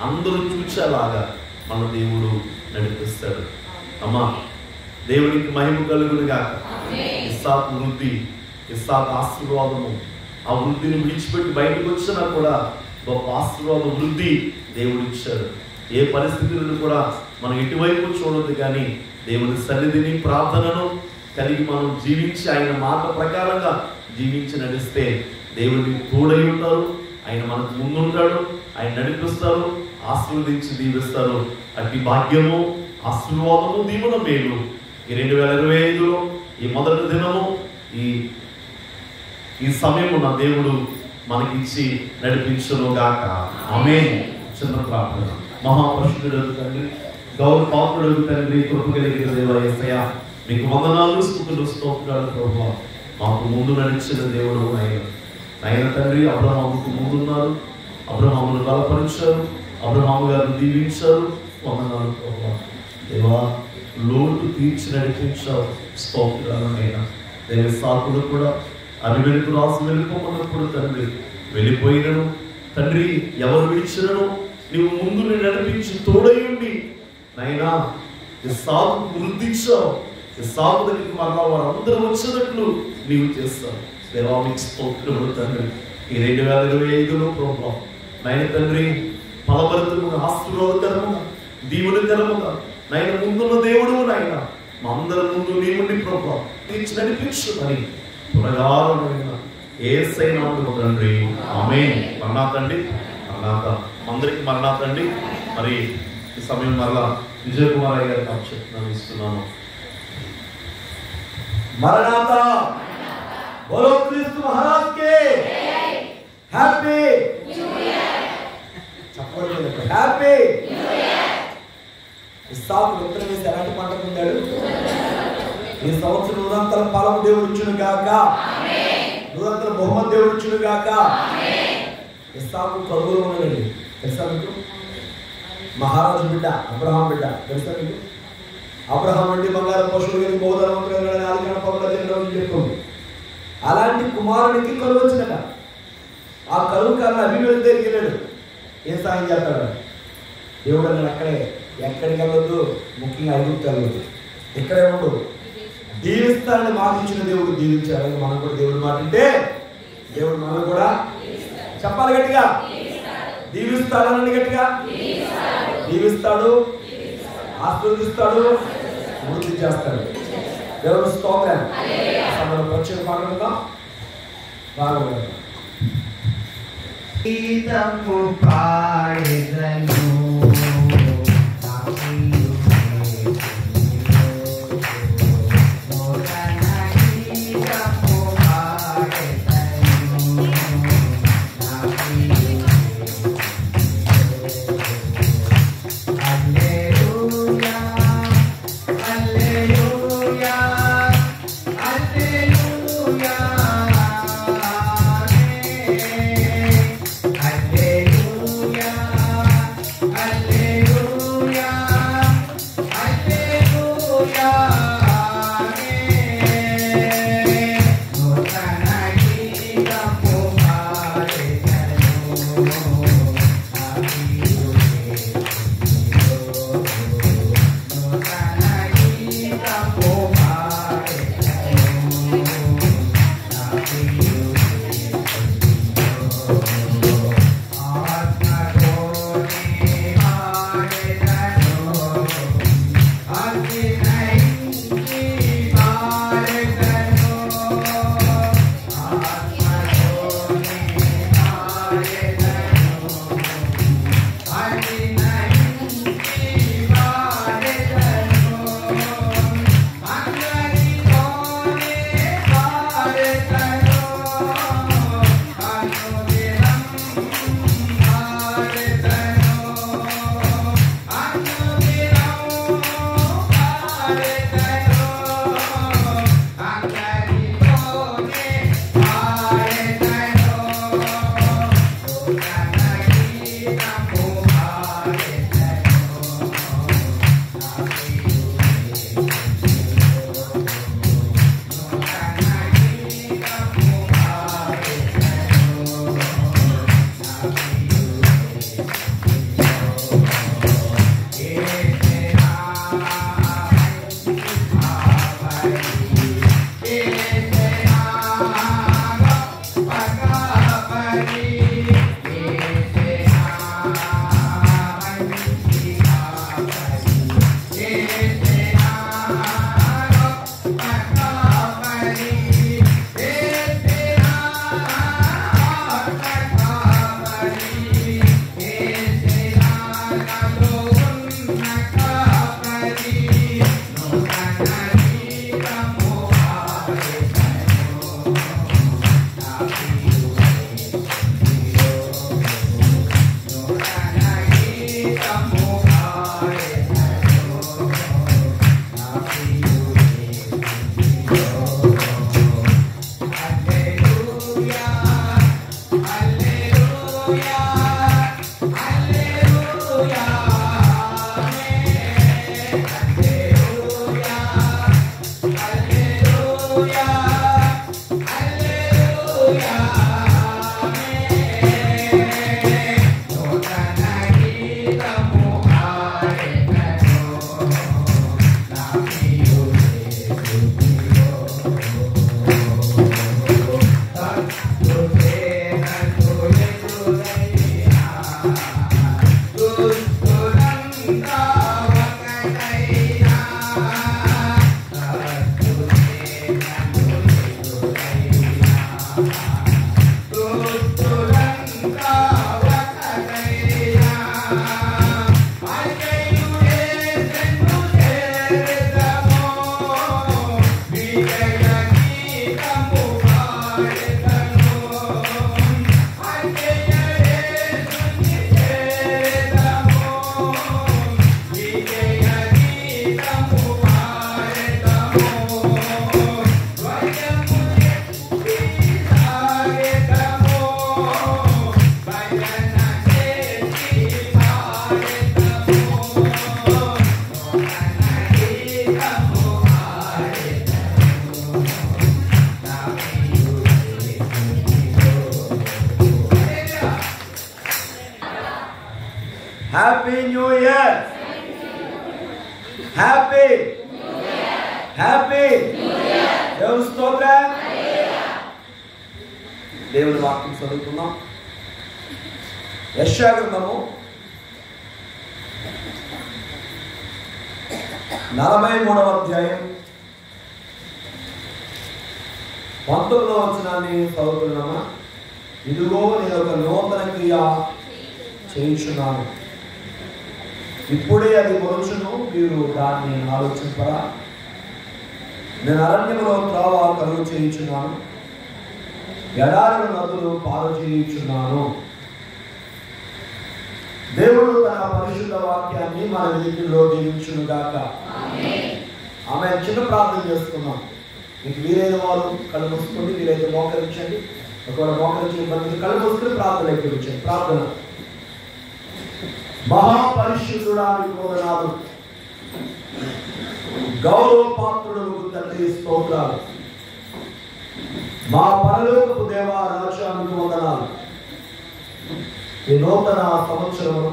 అందరూ చూచేలాగా మన దేవుడు నడిపిస్తాడు. అమ్మా, దేవునికి మహిమ కలుగును గాక. ఇస్సాకు వృద్ధి, ఇస్సాకు ఆశీర్వాదము, ఆ వృద్ధిని విడిచిపెట్టి బయటకు వచ్చినా కూడా గొప్ప ఆశీర్వాద వృద్ధి దేవుడు ఇచ్చాడు. ఏ పరిస్థితులను కూడా మనం ఇటువైపు చూడొద్దు, కానీ దేవుని సన్నిధిని, ప్రార్థనను కలిగి మనం జీవించి ఆయన మాట ప్రకారంగా జీవించి నడిస్తే దేవుడికి తోడై ఉంటారు. ఆయన మనకు ముందుంటాడు, ఆయన నడిపిస్తారు, ఆశీర్వదించి దీవిస్తారు. అట్టి భాగ్యము, ఆశీర్వాదము, దీవెన, మేలు ఈ 2025లో ఈ మొదటి దినము ఈ సమయము నా దేవుడు మనకిచ్చి నడిపించును గాక. ఆమేన్. చిన్న ప్రార్థన. మహాపరిశుద్ధుడు తండ్రి, గౌరవ పాత్రుడు తండ్రి, కృప కలిగిన దేవా యేసయ్యా, మీకు వందనాలు, స్తుతులు, స్తోత్రాలు ప్రభువా. మాకు ముందు నడిచిన దేవుడు ఆయన తండ్రి. అబ్రహాముకు ముందున్నారు, అబ్రహామును బలపరిచారు, అబ్రహాము గారిని దీవించారు. వందనాలు ప్రభువా. దేవా, లోటు తీర్చి నడిపించావు. స్తోత్రాలు అయినా దేవ సాకులు కూడా అబీమెలెకు రాజు వెళ్ళిపోమన్నప్పుడు తండ్రి వెళ్ళిపోయినను తండ్రి, ఎవరు విడిచినను నీవు ముందు నడిపించి తోడయుండి నైనా ఇస్సాకు వృద్ధించావు. ఇస్సాకు దగ్గరికి మరలా వారందరూ వచ్చినట్లు నీవు చేస్తావు. దేవా, మీకు స్తోత్రములు తండ్రి. ఈ 2025లో నైనా తండ్రి ఫలభరితముగా, ఆశీర్వాదకరముగా, దీవెనకరముగా నాయన ముందున్న దేవుడు నాయన మా అందరి ముందు నీ ఉండి ప్రభు తీర్చి నడిపించుమని త్వరగా యేసయ్య నామములో తండ్రి ఆమేన్. మరణాతండి మరణాత అందరికి మరణాతండి. మరి ఈ సమయం మరలా విజయ్ కుమార్ అయ్య గారికి అభిషేకం ఇస్తున్నాను. మరణాత బోలో క్రీస్తు మహారాజ్ కే హ్యాపీ న్యూ ఇయర్. చెప్పండి హ్యాపీ న్యూ ఇయర్. ఇస్సాకు విత్తనం వేసి ఎలాంటి పంట పొందాడు? ఈ సంవత్సరం నూరంతల ఫలం దేవుడు ఇచ్చును గాక, నూరంతల బహుమతి దేవుడు ఇచ్చును గాక. ఇస్సాకు కరువులో ఉన్నాడండి, తెలుసా మీకు? మహారాజు బిడ్డ అబ్రహాం బిడ్డ తెలుసా మీకు? అబ్రహాం నుండి బంగారు పశువులు కానీ బహుధనవంతులు ఆదికాండ 10 చెప్తుంది. అలాంటి కుమారునికి కరువు వచ్చినట. ఆ కరువు కారణం అభిమేలు దగ్గరికి వెళ్ళాడు. ఏం సాయం చేస్తాడు? దేవుడు అన్నాడు అక్కడే, ఎక్కడికి వెళ్ళొద్దు, ముఖ్యంగా ఐగుప్తు వెళ్ళొద్దు, ఇక్కడే ఉండు, దీవిస్తాడని మాట ఇచ్చిన దేవుడు దీవించాడు. మనం కూడా దేవుడు మాట అంటే దేవుడు మనం కూడా చెప్పాలి గట్టిగా, దీవిస్తాడని గట్టిగా, దీవిస్తాడు, ఆశీర్వదిస్తాడు, వృద్ధి చేస్తాడు. దేవుడు స్తోత్రం. మనం వచ్చే పాడుకుందాం బాగా గీతము పాడెదను happy new year. Happy happy దేవుని స్తోత్రం. దేవుని వాక్యం చదువుకుందాం. యెషయా గ్రంథము 43వ అధ్యాయం 19వ వచనాన్ని చదువుతున్నామా. ఇదిగో నేను ఒక నూతన క్రియ చేయించున్నాను, ఇప్పుడే అది మొలుచును, మీరు దాన్ని ఆలోచింపరా. నేను అరణ్యములో త్రోవ కలుగు చేయించున్నాను, ఎడారిలో నదులు పాలు చేయించున్నాను. దేవుడు తన పరిశుద్ధ వాక్యాన్ని మన వీటిలో దీవించును గాక. ఆమె చిన్న ప్రార్థన చేసుకున్నాం. మీకు వీలైన వారు కళ్ళు మూసుకొని, వీలైతే మోకరించండి. ఒకవేళ మోకరించి ఇబ్బంది కళ్ళు మూసుకొని ప్రార్థన ఎక్కించండి. ప్రార్థన. మహాపరిశుద్ధుడా మీకు వందనాలు, గౌరవ పాత్రుడు తండ్రి స్తోత్రాలు. మా పరలోకపు దేవా రాజా మీకు వందనాలు. ఈ నూతన సంవత్సరంలో,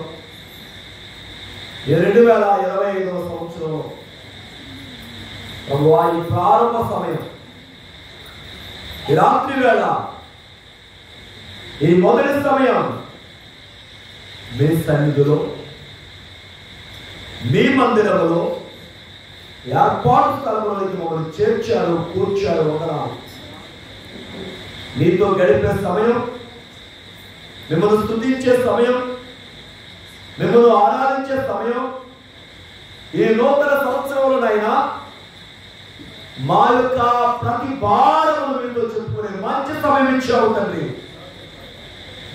ఈ 2025వ సంవత్సరంలో ప్రభువా, ఈ ప్రారంభ సమయం, ఈ రాత్రి వేళ, ఈ మొదటి సమయం మీ సన్నిధిలో, మీ మందిరములో, ఏర్పాటు స్థలంలోకి మమ్మల్ని చేర్చారు, కూర్చారు. వందనాలు. మీతో గడిపే సమయం, మిమ్మల్ని స్తుతించే సమయం, మిమ్మల్ని ఆరాధించే సమయం, ఈ నూతన సంవత్సరంలోనైనా మా యొక్క ప్రతి భారమును మీతో చెప్పుకునే మంచి సమయం ఇచ్చావు తండ్రి.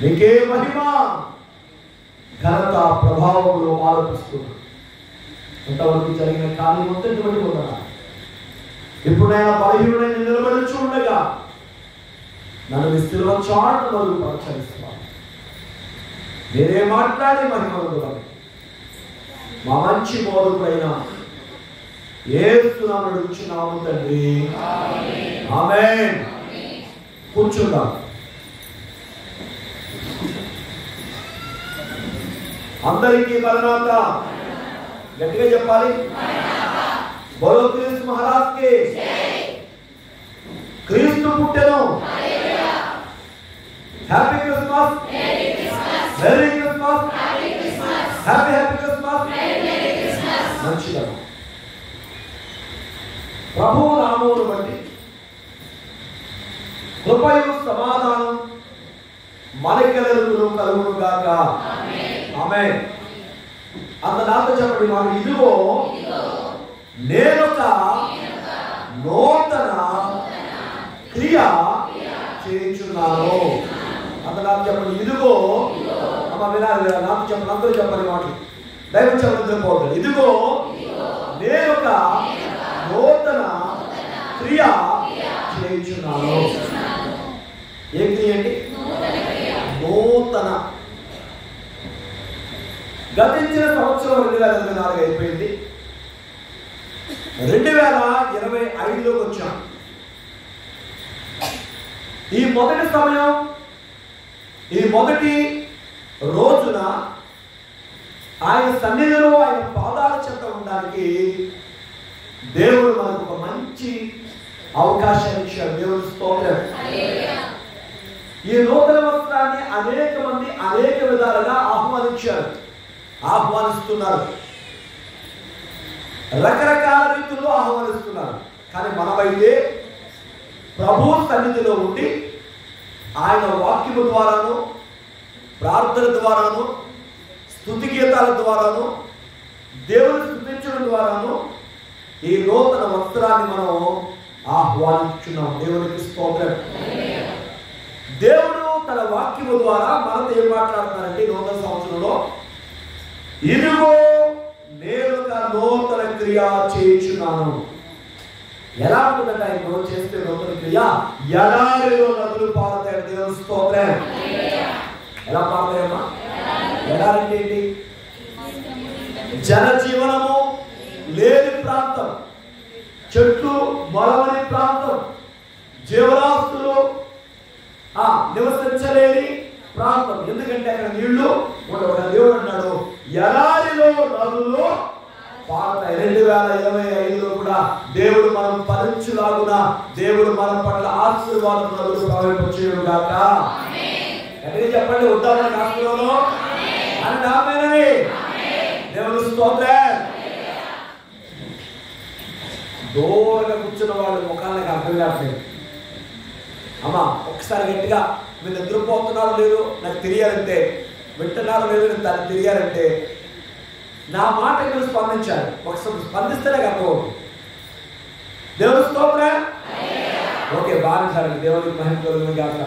నీకే మహిమ ఘనత ప్రభావములు ఆరోపిస్తున్నాను. ఇంతవరకు జరిగిన కార్యం మొత్తం వందనాలు. ఇప్పుడైనా బలహీనుడైన నిలబడుచు ఉండగా నన్ను మీ శిలువ చాటును పరిచయిస్తున్నాను. మీరే మాట్లాడి మహిమను మా మంచి బోధకుడైన యేసు నామమున అడుగుచున్నాము తండ్రి. ఆమేన్. కూర్చుందాం. అందరికీ మరణాత గట్టిగా చెప్పాలి. బోలో క్రీస్తు మహారాజ్ కి. క్రీస్తు పుట్టెను. Happy Christmas. Merry Christmas. Happy happy Christmas. మంచిగా ప్రభువు నామమును బట్టి కృపయు సమాధానం మనకెల్లరికీ కలుగును గాక. ఆమేన్. అంత నాతో చెప్పండి మాట. ఇదిగో నేనొక నూతన క్రియ చేయించున్నాను. అంత నాతో చెప్పండి. ఇదిగో అమ్మ వినాలి, నాతో చెప్పండి. అందరూ చెప్పండి మాట. దైవం చెప్పండి పోతుంది. ఇదిగో నేనొక నూతన క్రియ చేయించున్నాను. ఏం క్రియ అండి? నూతన. గతించిన సంవత్సరం 2024 అయిపోయింది. 2025లోకి వచ్చాం. ఈ మొదటి సమయం, ఈ మొదటి రోజున ఆయన సన్నిధిలో, ఆయన పాదాల చెంత ఉండడానికి దేవుడు మనకు ఒక మంచి అవకాశాన్ని ఇచ్చాడు. దేవుని స్తోత్రం. ఈ నూతన వస్త్రాన్ని అనేక మంది అనేక విధాలుగా ఆహ్వానించారు, ఆహ్వానిస్తున్నారు, రకరకాల రీతుల్లో ఆహ్వానిస్తున్నారు. కానీ మనమైతే ప్రభు సన్నిధిలో ఉండి ఆయన వాక్యము ద్వారాను, ప్రార్థన ద్వారాను, స్తుతి గీతాల ద్వారాను, దేవుని స్తుతించడం ద్వారాను ఈ నూతన వస్త్రాన్ని మనం ఆహ్వానించున్నాం. దేవునికి స్తోత్రం. దేవుడు తన వాక్యము ద్వారా మనతో ఏం మాట్లాడుతున్నారంటే నూతన సంవత్సరంలో, ఇదిగో నేను ఒక నూతన క్రియ చేయించున్నాను. ఎలా ఉంటుందంటే ఆయన చేస్తే నూతన క్రియ, ఎడారిలో నదులు పారుతాయి. దేవుని స్తోత్రం. ఎలా పారుతాయమ్మా? ఎడారంటే ఏంటి? జనజీవనము లేని ప్రాంతం, చెట్లు మొలవని ప్రాంతం, జీవరాస్తులు నివసించలేని ప్రాంతం. ఎందుకంటే అక్కడ నీళ్లు ఉండవు. దేవుడు అన్నాడు దేవుడు మనం ఫలించులాగున దేవుడు మన పట్ల ఆశీర్వాదములను ప్రవేశించుగాక. ఎక్కడికి చెప్పండి, ఉద్దామని కాలంలో అని ఆమేనని దేవుని స్తోత్రం. దూరంగా కూర్చున్న వాళ్ళు ముఖాలకు అర్థం కావట్లేదు. అమ్మా ఒకసారి గట్టిగా మీరు నిద్రపోతున్నారో లేదో నాకు తెలియాలంటే, వింటున్నారో లేదో నాకు తెలియాలంటే నా మాట మీరు స్పందించాలి. ఒకసారి స్పందిస్తేనే అర్థమవుతుంది. దేవుని స్తోత్రం. ఓకే, బాధించాలండి. దేవునికి మహిమ కలుగును గాక.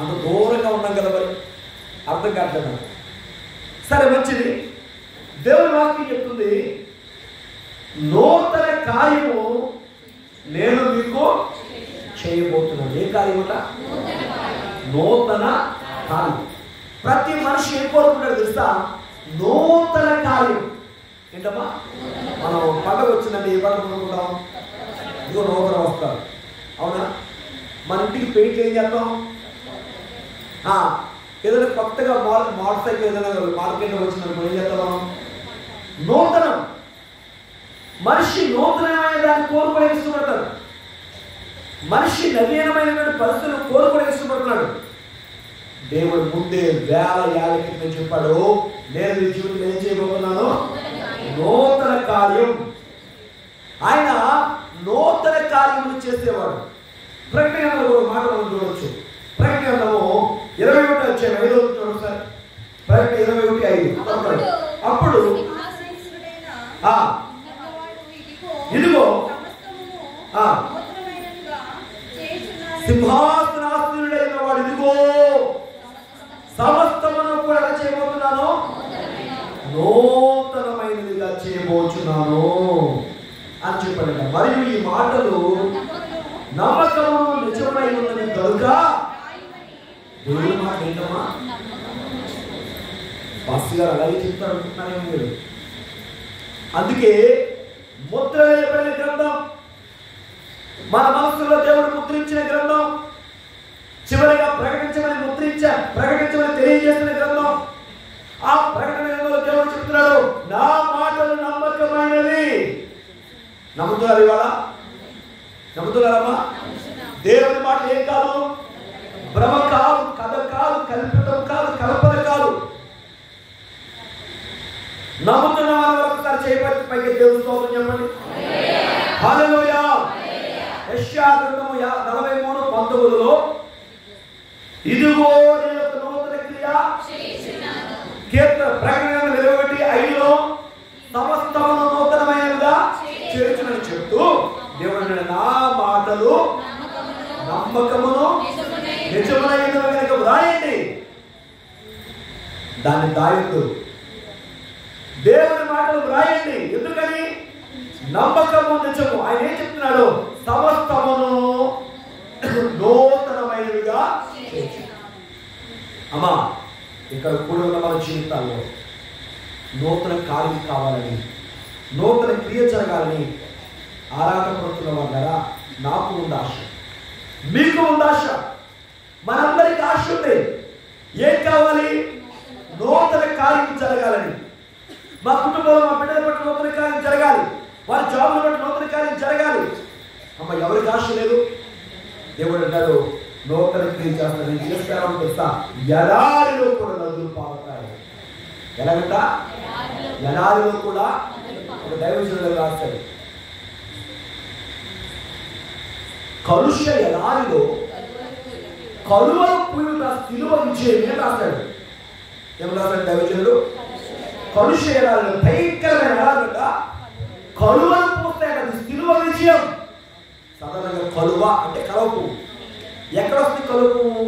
అంత దూరంగా ఉన్నాం కదా, మరి అర్థం కాదు. సరే, మంచిది. దేవుని వాక్యం చెప్తుంది, నూతన కార్యము నేను మీకు చేయబోతున్నాను. ఏ కార్యమట? నూతన కార్యం. ప్రతి మనిషి ఏం కోరుకుంటాడు తెలుసా? నూతన కార్యం. ఏంటమ్మా, మనం పండుగ వచ్చిందంటే ఏ పండుగ కొనుక్కుంటాం? ఇదిగో నూతన వస్తారు, అవునా? మన ఇంటికి పెయింట్ ఏం చేస్తాం? ఏదైనా కొత్తగా మోటార్ సైకిల్ ఏదైనా మార్కెట్లో వచ్చిందనుకో ఏం చేస్తాం మనం? నూతనం. మనిషి నూతనమైన దాన్ని కోరుకోవడం ఇష్టపడతాడు. మనిషి నవీనమైన పరిస్థితులను కోరుకోవడం ఇష్టపడుతున్నాడు. దేవుడు ముందే వేల ఏళ్ళ క్రితం చెప్పాడు, నేను ఈ జీవితం ఏం చేయబోతున్నాను? నూతన కార్యం. ఆయన నూతన కార్యములు చేసేవాడు. ప్రకటన మాట మనం చూడవచ్చు. ప్రకటన 21 వచ్చాయి 5 చూడండి సార్. ప్రకటన 21:5. అప్పుడు ఇదిగో సింహాసనాసీనుడైన వాడు, ఇదిగో సమస్తమును కూడా ఎలా చేయబోతున్నాను? నూతనమైనదిగా చేయబోతున్నాను అని చెప్పాడు. మరియు ఈ మాటలు నమ్మకము నిజమై ఉన్నది కనుక. దేవుని మాట ఏంటమ్మా? పాస్టర్ గారు అలాగే చెప్తారు అనుకుంటున్నారేమో మీరు. అందుకే ముద్ర వేయబడిన గ్రంథం, మన మనసులో దేవుడు ముద్రించిన గ్రంథం, చివరిగా ప్రకటించమని తెలియజేసిన గ్రంథం. ఆ ప్రకటన గ్రంథంలో దేవుడు చెప్తున్నాడు, నా మాటలు నమ్మకమైనవి. నమ్ముతున్నారు ఇవాళ? నమ్ముతున్నారమ్మా? దేవుని మాట ఏం కాదు, భ్రమ కాదు, కథ కాదు, కల్పితం కాదు, కల్పన కాదు. నమ్ముతున్న వారు ఒకసారి చేయబడి పైకి దేవుని స్తోత్రం చెప్పండి. హల్లెలూయా. యెషయా గ్రంథము 43:19లో ఇదిగో నేను ఒక నూతన క్రియ చేయుచున్నాను. కీర్తన ప్రకటన 21:5లో సమస్తమును నూతనమైనదిగా చేయుచున్నానని చెప్తూ దేవుడు నా మాటలు నమ్మకమును నిజమునైనవి కనుక వ్రాయండి. దాన్ని దాయొద్దు. దేవుని మాటలు వ్రాయండి. ఎందుకని? నమ్మకము నిజము. ఆయన ఏం చెప్తున్నాడు? సమస్తమును నూతనమైనవిగా. అమ్మా, ఇక్కడ కూడా ఉన్న మన జీవితాల్లో నూతన కార్యం కావాలని, నూతన క్రియ జరగాలని ఆరాటపడుతున్న వాళ్ళ నాకు ఉంది ఆశ, మీకు ఉంది ఆశ, మనందరికీ ఆశ ఉంది. ఏం కావాలి? నూతన కార్యం జరగాలని. మా కుటుంబంలో మా బిడ్డల పట్ల నూతన కార్యం జరగాలి, వారి జాబుల పట్ల నూతన కార్యం జరగాలి. అమ్మ, ఎవరికి ఆశ లేదు? దేవుడు అంటాడు, నూతన క్రియ చేస్తాను. చేస్తాను తెలుసా? ఎడారిలో కూడా నదులు పారుతాయి. ఎలాగంట? ఎడారిలో కూడా. ఒక దైవజనుడు రాస్తాడు, కలుష ఎడారిలో కలువలు పూయుట సిలువ విజయమే రాస్తాడు. ఏమని రాస్తాడు దైవజనుడు? కలుష ఎడారిలో భయంకరమైన ఎడారిట కలువలు పూస్తాయి కదా, సిలువ విజయం. సాధారణంగా కలువ అంటే కలువ పువ్వు. ఎక్కడ వస్తుంది కలువ పువ్వు?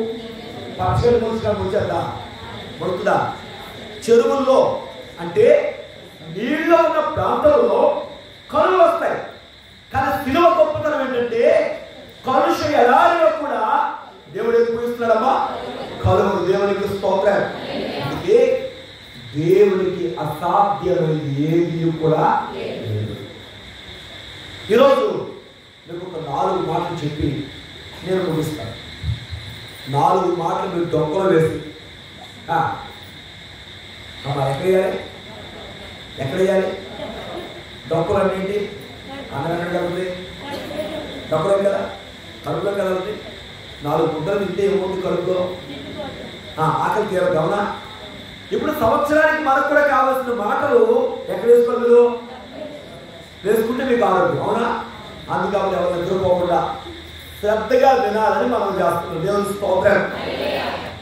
పచ్చడి ముసుగా ముచ్చేద్దా ముడుతుందా? చెరువుల్లో, అంటే నీళ్ళలో ఉన్న ప్రాంతంలో కలువలు వస్తాయి. కానీ సిలువ గొప్పతనం ఏంటంటే కలుష ఎడారిలో కూడా దేవుడు ఏం పూజిస్తున్నాడమ్మా? కలువలు. దేవునికి స్తోత్రం. అందుకే దేవునికి అసాధ్యమైనది ఏది కూడా లేదు. ఈరోజు మీకు ఒక 4 మాటలు చెప్పి నేను ముగిస్తాను. 4 మాటలు మీరు దొంగలో వేసి ఎక్కడ వేయాలి? ఎక్కడ వేయాలి? డొక్కలు అన్నింటి అన్నగానే కదా ఉంది, డబ్బులు కదా, కడుపులో కదా ఉంది. 4 ముద్దలు తింటే ఏముంది కడుపులో, ఆకలి తీర గమనా. ఇప్పుడు సంవత్సరానికి మనకు కూడా కావాల్సిన మాటలు ఎక్కడ వేసుకోవాలి, మీరు వేసుకుంటే మీకు ఆరోగ్యం, అవునా? అందుకని ఎవరు నిద్రపోకుండా శ్రద్ధగా వినాలని మనం చేస్తున్నాం. దేవుని స్తోత్రం.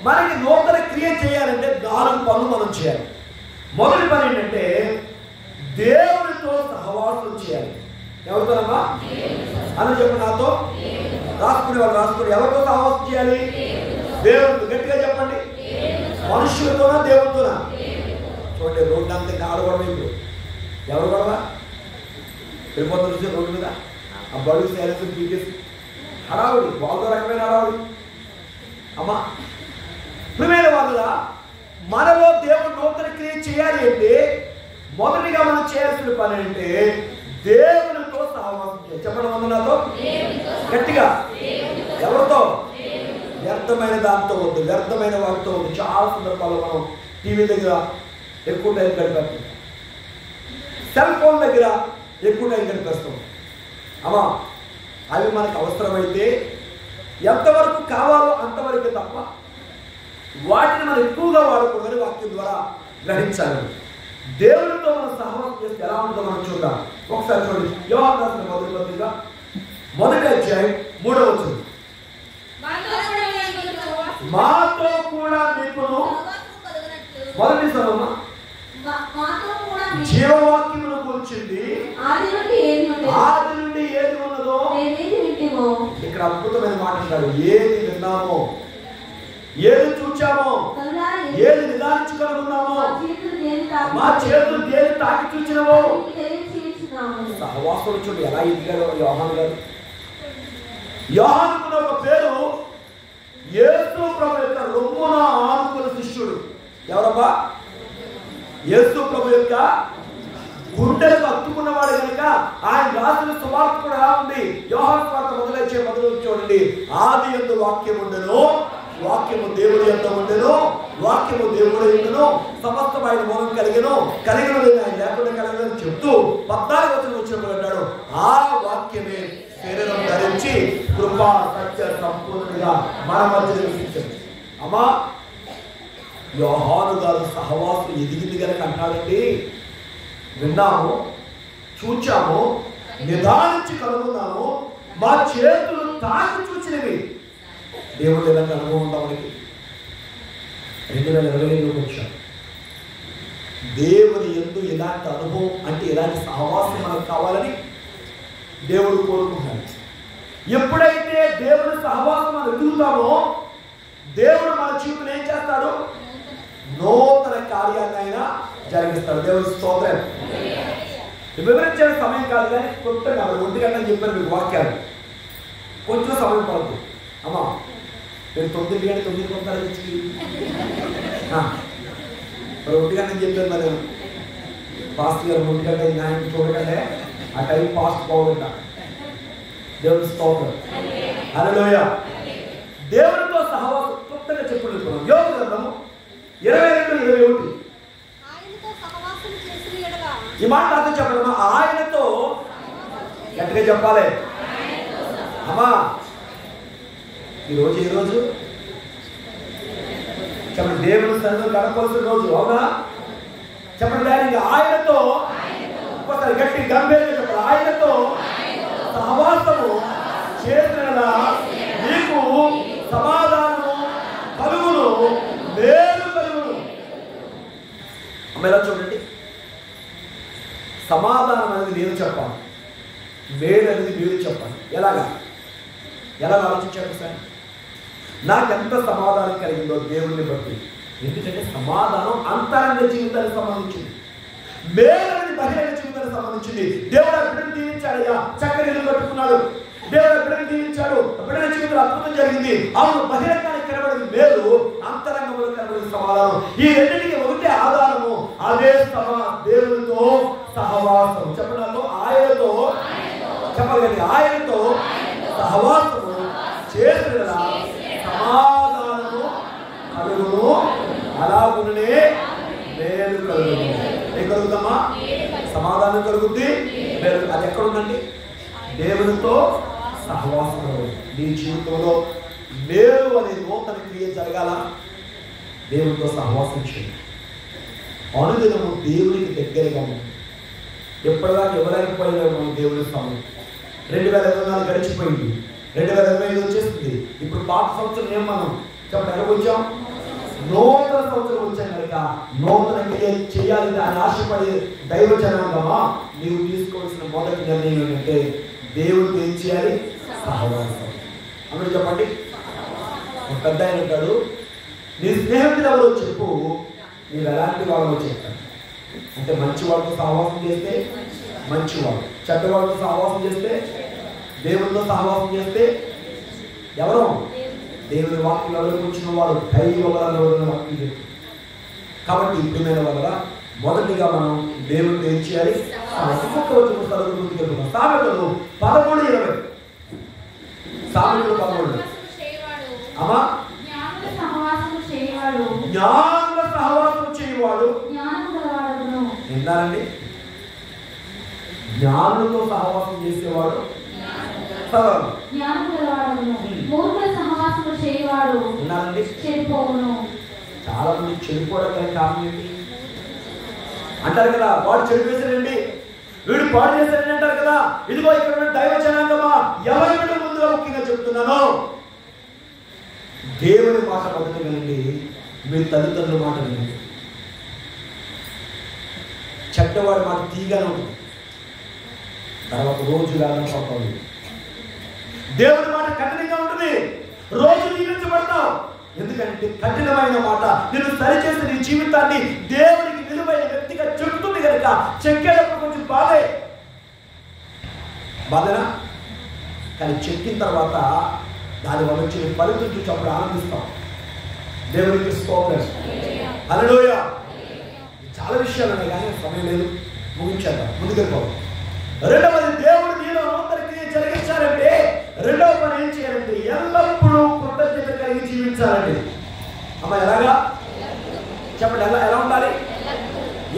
మనకి నూతన క్రియ చేయాలంటే 4 పనులు మనం చేయాలి. మొదటి పని ఏంటంటే దేవునితో సహవాసం చేయాలి. ఎవరితోనమ్మా అని చెప్పి నాతో రాసుకునే వాళ్ళు రాసుకుని. ఎవరితో సహవాసం చేయాలి? దేవునితో. గట్టిగా చెప్పండి. మనుషులతోనా దేవునితోనా? చూడండి, రోడ్డు అంతా ఆడగొడవ. ఇప్పుడు ఎవరు గొడవ? వెళ్ళిపోతున్న చూసే రోడ్డు మీద ఆ బడుగు సైలెన్స్ పీకేసి హడావుడి, వాళ్ళతో రకమైన హడావుడి. అమ్మా ప్రియమైన వాళ్ళ, మనలో దేవుడు నూతన క్రియ చేయాలి అంటే మొదటిగా మనం చేయాల్సిన పని అంటే దేవునితో సహవాసం చేయాలి. చెప్పడం వల్ల నాతో గట్టిగా. ఎవరితో? వ్యర్థమైన దాంతో వద్దు, వ్యర్థమైన వాటితో వద్దు. చాలా సందర్భాల్లో మనం టీవీ దగ్గర ఎక్కువ టైం గడిపాం, సెల్ ఫోన్ దగ్గర ఎక్కువ టైం గడిపేస్తాం. అమ్మా అవి మనకు అవసరమైతే ఎంతవరకు కావాలో అంతవరకు తప్ప వాటిని మనం ఎక్కువగా వాడకూడదని వాక్యం ద్వారా గ్రహించాలి. దేవునితో మనం సహవాసం చేస్తే ఎలా ఉంటుందో మనం చూద్దాం. ఒకసారి చూడండి, యోహాను రాసిన మొదటి పత్రిక 1వ అధ్యాయం 3వ వచనం. మాతో కూడా మీకును మొదటి సర్వమా జీవవాక్యమును కూర్చుంది. ఆది నుండి ఏది ఉన్నదో ఇక్కడ అద్భుతమైన మాట అంటారు. ఏది విన్నామో, ఏది చూచామో, ఏది నిదానించుకున్నామో, మా చేతులు దేని తాకి చూచినవో. సహవాసం చూడు ఎలా ఎదిగారో యోహాను గారు. యోహానుకున్న ఒక పేరు యేసు ప్రభు యొక్క రొమ్మున ఆనుకున్న శిష్యుడు. ఎవరబ్బా? యేసు ప్రభు యొక్క గుండెలకు హత్తుకున్నవాడు కనుక ఆయన రాసిన సువార్త కూడా ఎలా ఉంది? యోహాను సువార్త మొదలు చూడండి. ఆది యందు వాక్యం ఉండెను, వాక్యము దేవుడి యందు ఉండెను, వాక్యము దేవుడి యందును, సమస్తం ఆయన మూలం కలిగెను, కలిగిన ఆయన లేకుండా కలిగిన చెప్తూ 14వ వచనం వచ్చినప్పుడు అంటాడు, ఆ వాక్యమే శరీరం ధరించి కృపా సత్య సంపూర్ణంగా మన మధ్య నివసించింది. అమ్మా యోహాను గారు సహవాసం ఎదిగింది కనుక అంటాడండి, విన్నాము, చూచాము, నిదానించి కనుగొన్నాము, మా చేతులు తాకి చూచినవి. దేవుడు ఇలాంటి అనుభవం ఉందా మనకి? 2025 వచ్చాం. దేవుని యందు ఇలాంటి అనుభవం అంటే ఇలాంటి సహవాసం మనకు కావాలని దేవుడు కోరుకుంటాడు. ఎప్పుడైతే దేవుని సహవాసం మనం ఎదుగుతామో దేవుడు మన జీవితంలో ఏం చేస్తాడు? నూతన కార్యాన్ని అయినా జరిగిస్తాడు. దేవుని స్తోత్రం. వివరించే సమయం కాదు కానీ కొత్తగా 1 గంటలు చెప్పారు మీకు వాక్యాలు, కొంచెం సమయం పడదు. అమ్మా మీరు 9 గంటలు 9 కొంటారు మరి 1 గంటలు చెప్పారు. మరి పాస్ట్ గారు 1 గంటలు న్యాయం చూడకండి, ఆ టైం పాస్ట్ పోవడంట. దేవుని స్తోత్రం. హల్లెలూయా. దేవునితో సహవాసం కొత్తగా చెప్పుకుంటున్నాం. యోబు గ్రంథము 22:21 ఈ మాట అర్థం చెప్పడమా? ఆయనతో గట్టిగా చెప్పాలి. అమ్మా ఈరోజు ఏ రోజు చెప్పండి? దేవుని సన్నిధిలో గడపవలసిన రోజు, అవునా? చెప్పండి డాడీ. ఆయనతో ఒకసారి గట్టి గంభీరంగా చెప్పాలి. ఆయనతో సహవాసము చేసిన నీకు సమాధానము కలుగును, మేలు కలుగును. అమ్మ ఎలా చూడండి, సమాధానం అనేది నేను చెప్పాలి, మేలు అనేది మీరు చెప్పాలి. ఎలాగా ఆలోచించారు సార్? నాకెంత సమాధానం కలిగిందో దేవుడిని బట్టి. ఎందుకంటే సమాధానం అంతరంగ జీవితానికి సంబంధించింది, మేలు అనేది బహిరంగ జీవితానికి సంబంధించింది. దేవుడు ఆ బిడ్డను దీవించాడయ్యా, చక్కని ఇల్లు కట్టుకున్నాడు, దేవుడు ఆ బిడ్డను దీవించాడు, బిడ్డ జీవితంలో అద్భుతం జరిగింది. అవును, బహిరంగానికి కనబడింది మేలు, అంతరంగంలో కనబడింది సమాధానం. ఈ రెండింటికి ఒకటే ఆధారము, అదే దేవునితో సహవాసం. చెప్పడంలో ఆయనతో చెప్పగలి, ఆయనతో సహవాసము చేసిన సమాధానము కలుగును, అలాగునే మేలు కలుగును. ఏం కలుగుతామా? సమాధానం కలుగుద్ది, మేలు. అది ఎక్కడ ఉందండి? దేవునితో సహవాసం. నీ జీవితంలో మేలు అనే నూతన క్రియ జరగాల, దేవునితో సహవాసం చేయండి. అనుదినము దేవునికి దగ్గరగా ఉంది. ఎప్పటిదాకా ఎవరైపోయినా మనం దేవుని స్వామి. 2024 గడిచిపోయింది, 2025 వచ్చేస్తుంది. ఇప్పుడు పాత సంవత్సరం ఏం మనం చెప్పండి ఎక్కడికి వచ్చాం? నూతన సంవత్సరం వచ్చాం కనుక నూతన క్రియ చేయాలి అని ఆశపడి దైవ జనాంగమా, నీవు తీసుకోవాల్సిన మొదటి నిర్ణయం ఏంటంటే దేవుడితో ఏం చేయాలి? సహవాసం. అప్పుడు చెప్పండి. ఒక పెద్ద ఆయన అంటాడు, నీ స్నేహితులు ఎవరో చెప్పు, మీరు ఎలాంటి వాళ్ళో చెప్తాను. అంటే మంచి వాళ్ళతో సహవాసం చేస్తే మంచివాడు, చెడ్డవాళ్ళతో సహవాసం చేస్తే, దేవుడితో సహవాసం చేస్తే ఎవరో దేవుని వాక్యంలోకి వచ్చిన వాడు దైవ వలన వాక్యం చెప్తారు. కాబట్టి ప్రియమైన వల్ల మొదటిగా మనం దేవుడిని ఏం చేయాలి? సామెతలు 13:20. సామెతలు 13. అమ్మా, జ్ఞానుల సహవాసం చేయవాడు విన్నారండి. జ్ఞానులతో సహవాసం చేసేవాడు చాలా మంది చెడిపోవడం కారణం ఏంటి అంటారు కదా, వాడు చెడిపేశాడండి, వీడు పాడు చేశాడని అంటారు కదా. ఇదిగో ఇక్కడ దైవ జనాంగమా, ఎవరి బిడ్డ ముందుగా ముఖ్యంగా చెప్తున్నాను, దేవుని మాట మొదటి వినండి, మీ తల్లిదండ్రుల మాట వినండి. చెడ్డవాడి మాట తీగానే ఉంటుంది, తర్వాత రోజుగా పాపాలి. దేవుడి మాట కఠినంగా ఉంటుంది, రోజు దీవించబడతావు. ఎందుకంటే కఠినమైన మాట నేను సరిచేసి నీ జీవితాన్ని దేవునికి విలువైన వ్యక్తిగా చెప్తుంది కనుక చెక్కేటప్పుడు కొంచెం బాధనా, కానీ చెక్కిన తర్వాత దాని వల్ల వచ్చే ఫలితం చూసి అప్పుడు ఆనందిస్తాం. దేవునికి స్తోత్రం. హల్లెలూయా. చాలా విషయాలు ఉన్నాయి కానీ సమయం లేదు, ముగించేద్దాం, ముందుకెళ్ళిపోవాలి. రెండవది, దేవుడు నీలో నూతన క్రియ జరిగించాలంటే రెండవ పని ఏం చేయాలంటే ఎల్లప్పుడూ కృతజ్ఞత కలిగి జీవించాలండి. అమ్మ ఎలాగా చెప్పండి, ఎలా ఉండాలి?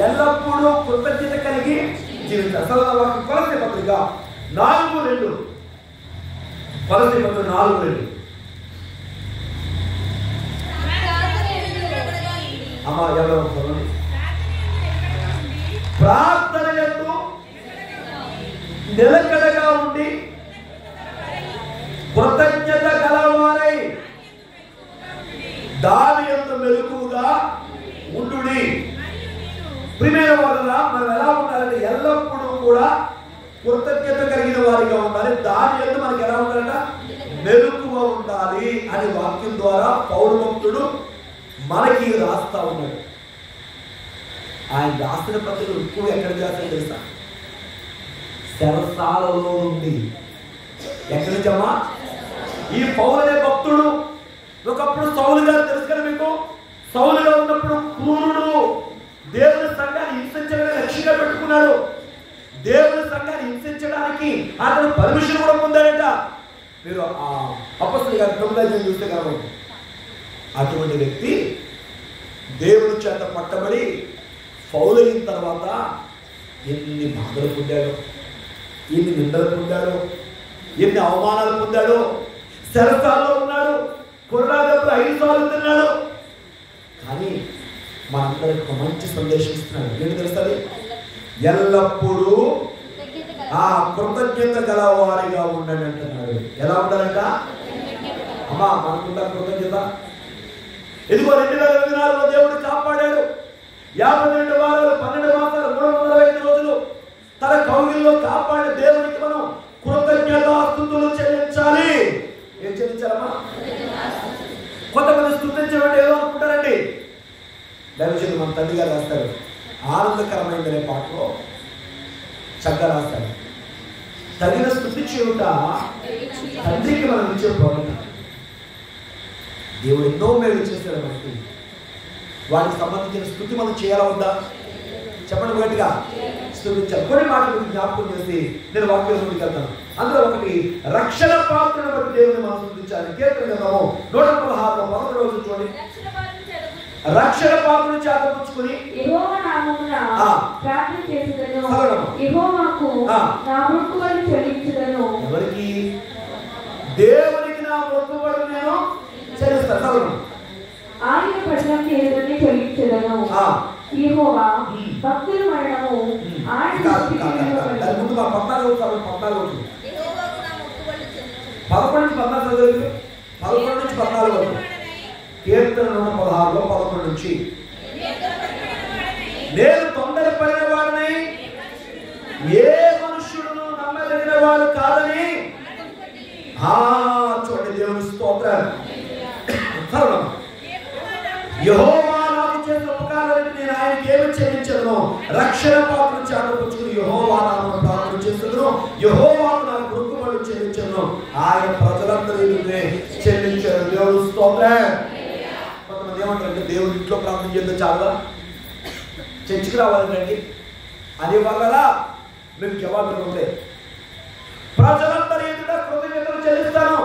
ఎల్లప్పుడూ కృతజ్ఞత కలిగి జీవించాలి. కొలస్సీ పత్రిక 4:2. కొలస్సీ పత్రిక 4:2. అమ్మ ఎవరో ప్రార్థన యందు నిలకడగా ఉండి కృతజ్ఞత గలవారై దాని యందు మెలకువగా ఉండుడి. ప్రియమైన వాళ్ళ మనం ఎలా ఉండాలంటే ఎల్లప్పుడూ కూడా కృతజ్ఞత కలిగిన వారిగా ఉండాలి. దాని యందు మనకి ఎలా ఉండాలంట? మెలకువ ఉండాలి అని వాక్యం ద్వారా పౌలు భక్తుడు మనకి రాస్తా ఉన్నాడు. ఆయన రాసిన పత్రికలు ఎక్కువ ఎక్కడికి రాస్తాడు తెలుసా? శరసాలలో నుండి. ఎక్కడి నుంచమ్మా? ఈ పౌలనే భక్తుడు ఒకప్పుడు సౌలు గారు తెలుసు కదా మీకు. సౌలుగా ఉన్నప్పుడు క్రూరుడు, దేవుని సంఘాన్ని హింసించడానికి లక్ష్యంగా పెట్టుకున్నాడు. దేవుని సంఘాన్ని హింసించడానికి అతను పర్మిషన్ కూడా పొందాడట. మీరు ఆ అపొస్తలుల గారి 9వ చూస్తే కాబట్టి అటువంటి వ్యక్తి దేవుని చేత పట్టబడి పౌలు అయిన తర్వాత ఎన్ని బాధలు పొందాడు, ఎన్ని నిందలు పొందాడు, ఎన్ని అవమానాలు పొందాడు. శరసాల్లో ఉన్నాడు, కొరడాదప్పుడు 5 సార్లు తిన్నాడు. కానీ మనందరికి ఒక మంచి సందేశం ఇస్తున్నాడు. ఏంటి తెలుస్తుంది? ఎల్లప్పుడూ ఆ కృతజ్ఞత గల వారిగా ఉండండి అంటున్నాడు. ఎలా ఉండాలంట? అమ్మా మనకుంటా కృతజ్ఞత. ఇదిగో 2024లో దేవుడు కాపాడాడు. 52 వారాలు 12 మాసాలు 365 రోజులు తన కౌగిల్లో కాపాడే దేవునికి మనం కృతజ్ఞతాస్తుతులు చెల్లించాలి. ఏం చెల్లించాలమ్మా? కొంతమంది స్తుతించడం ఏదో అనుకుంటారండి. దయచేసి మన తండ్రి గారు రాస్తారు, ఆనందకరమైందనే పాటలో చక్కగా రాస్తారు, తగిన స్తుతి చేయుట తండ్రికి మనం ఇచ్చే పొంద. దేవుడు ఎన్నో మేలు చేశాడు మనకి. వాటికి సంబంధించిన స్తుతి మనం చేయాలా వద్దా? చెప్పండి గట్టిగా. స్తుతించాలి. కొన్ని మాటలు జ్ఞాపకం చేసి నేను వాక్యం ముందుకు వెళ్తాను. అందులో ఒకటి, రక్షణ పాత్రను బట్టి దేవుని మనం స్తుతించాలి. కీర్తన గ్రంథము 116:11 చూడండి. రక్షణ పాత్రను చేతపుచ్చుకుని యెహోవా నామమున ప్రార్థన చేసేదను. యెహోవాకు నా మొక్కుబడులు చెల్లించుదను. ఎవరికి? దేవునికి నా మొక్కుబడులు నేను చెల్లిస్తాను. ఆయన ప్రజలకు ఎదురుని చెల్లించుదను. యెహోవా భక్తుల మరణము ఆయన దృష్టికి విలువగలదు. ముందు మా 14 వరకు కీర్తన 116లో 11 నుంచి నేను తొందరపడిన వాడిని ఏ మనుష్యుడును నమ్మదగిన వాడు కాదని. చూడండి దేవుని స్తోత్రం. యెహోవా నాకు చేసిన ఉపకారాలను నేను ఆయనకి ఏమి చెల్లించను. రక్షణ పాత్రను చేతపుచ్చుకుని యెహోవా నామమున ప్రార్థన చేస్తున్నాను. యెహోవాకు నాకు మొక్కుబడులు చెల్లించను. ఆయన ప్రజలందరినీ చెల్లించారు. దేవుని స్తోత్రం. కొంతమంది ఏమంటారంటే దేవుని ఇంట్లో ప్రార్థన చేస్తే చాలా చర్చికి రావాలండి అని వాళ్ళ మీకు జవాబులు ఉంటాయి. ప్రజలందరి ఎదుట కృతజ్ఞతలు చెల్లిస్తాను.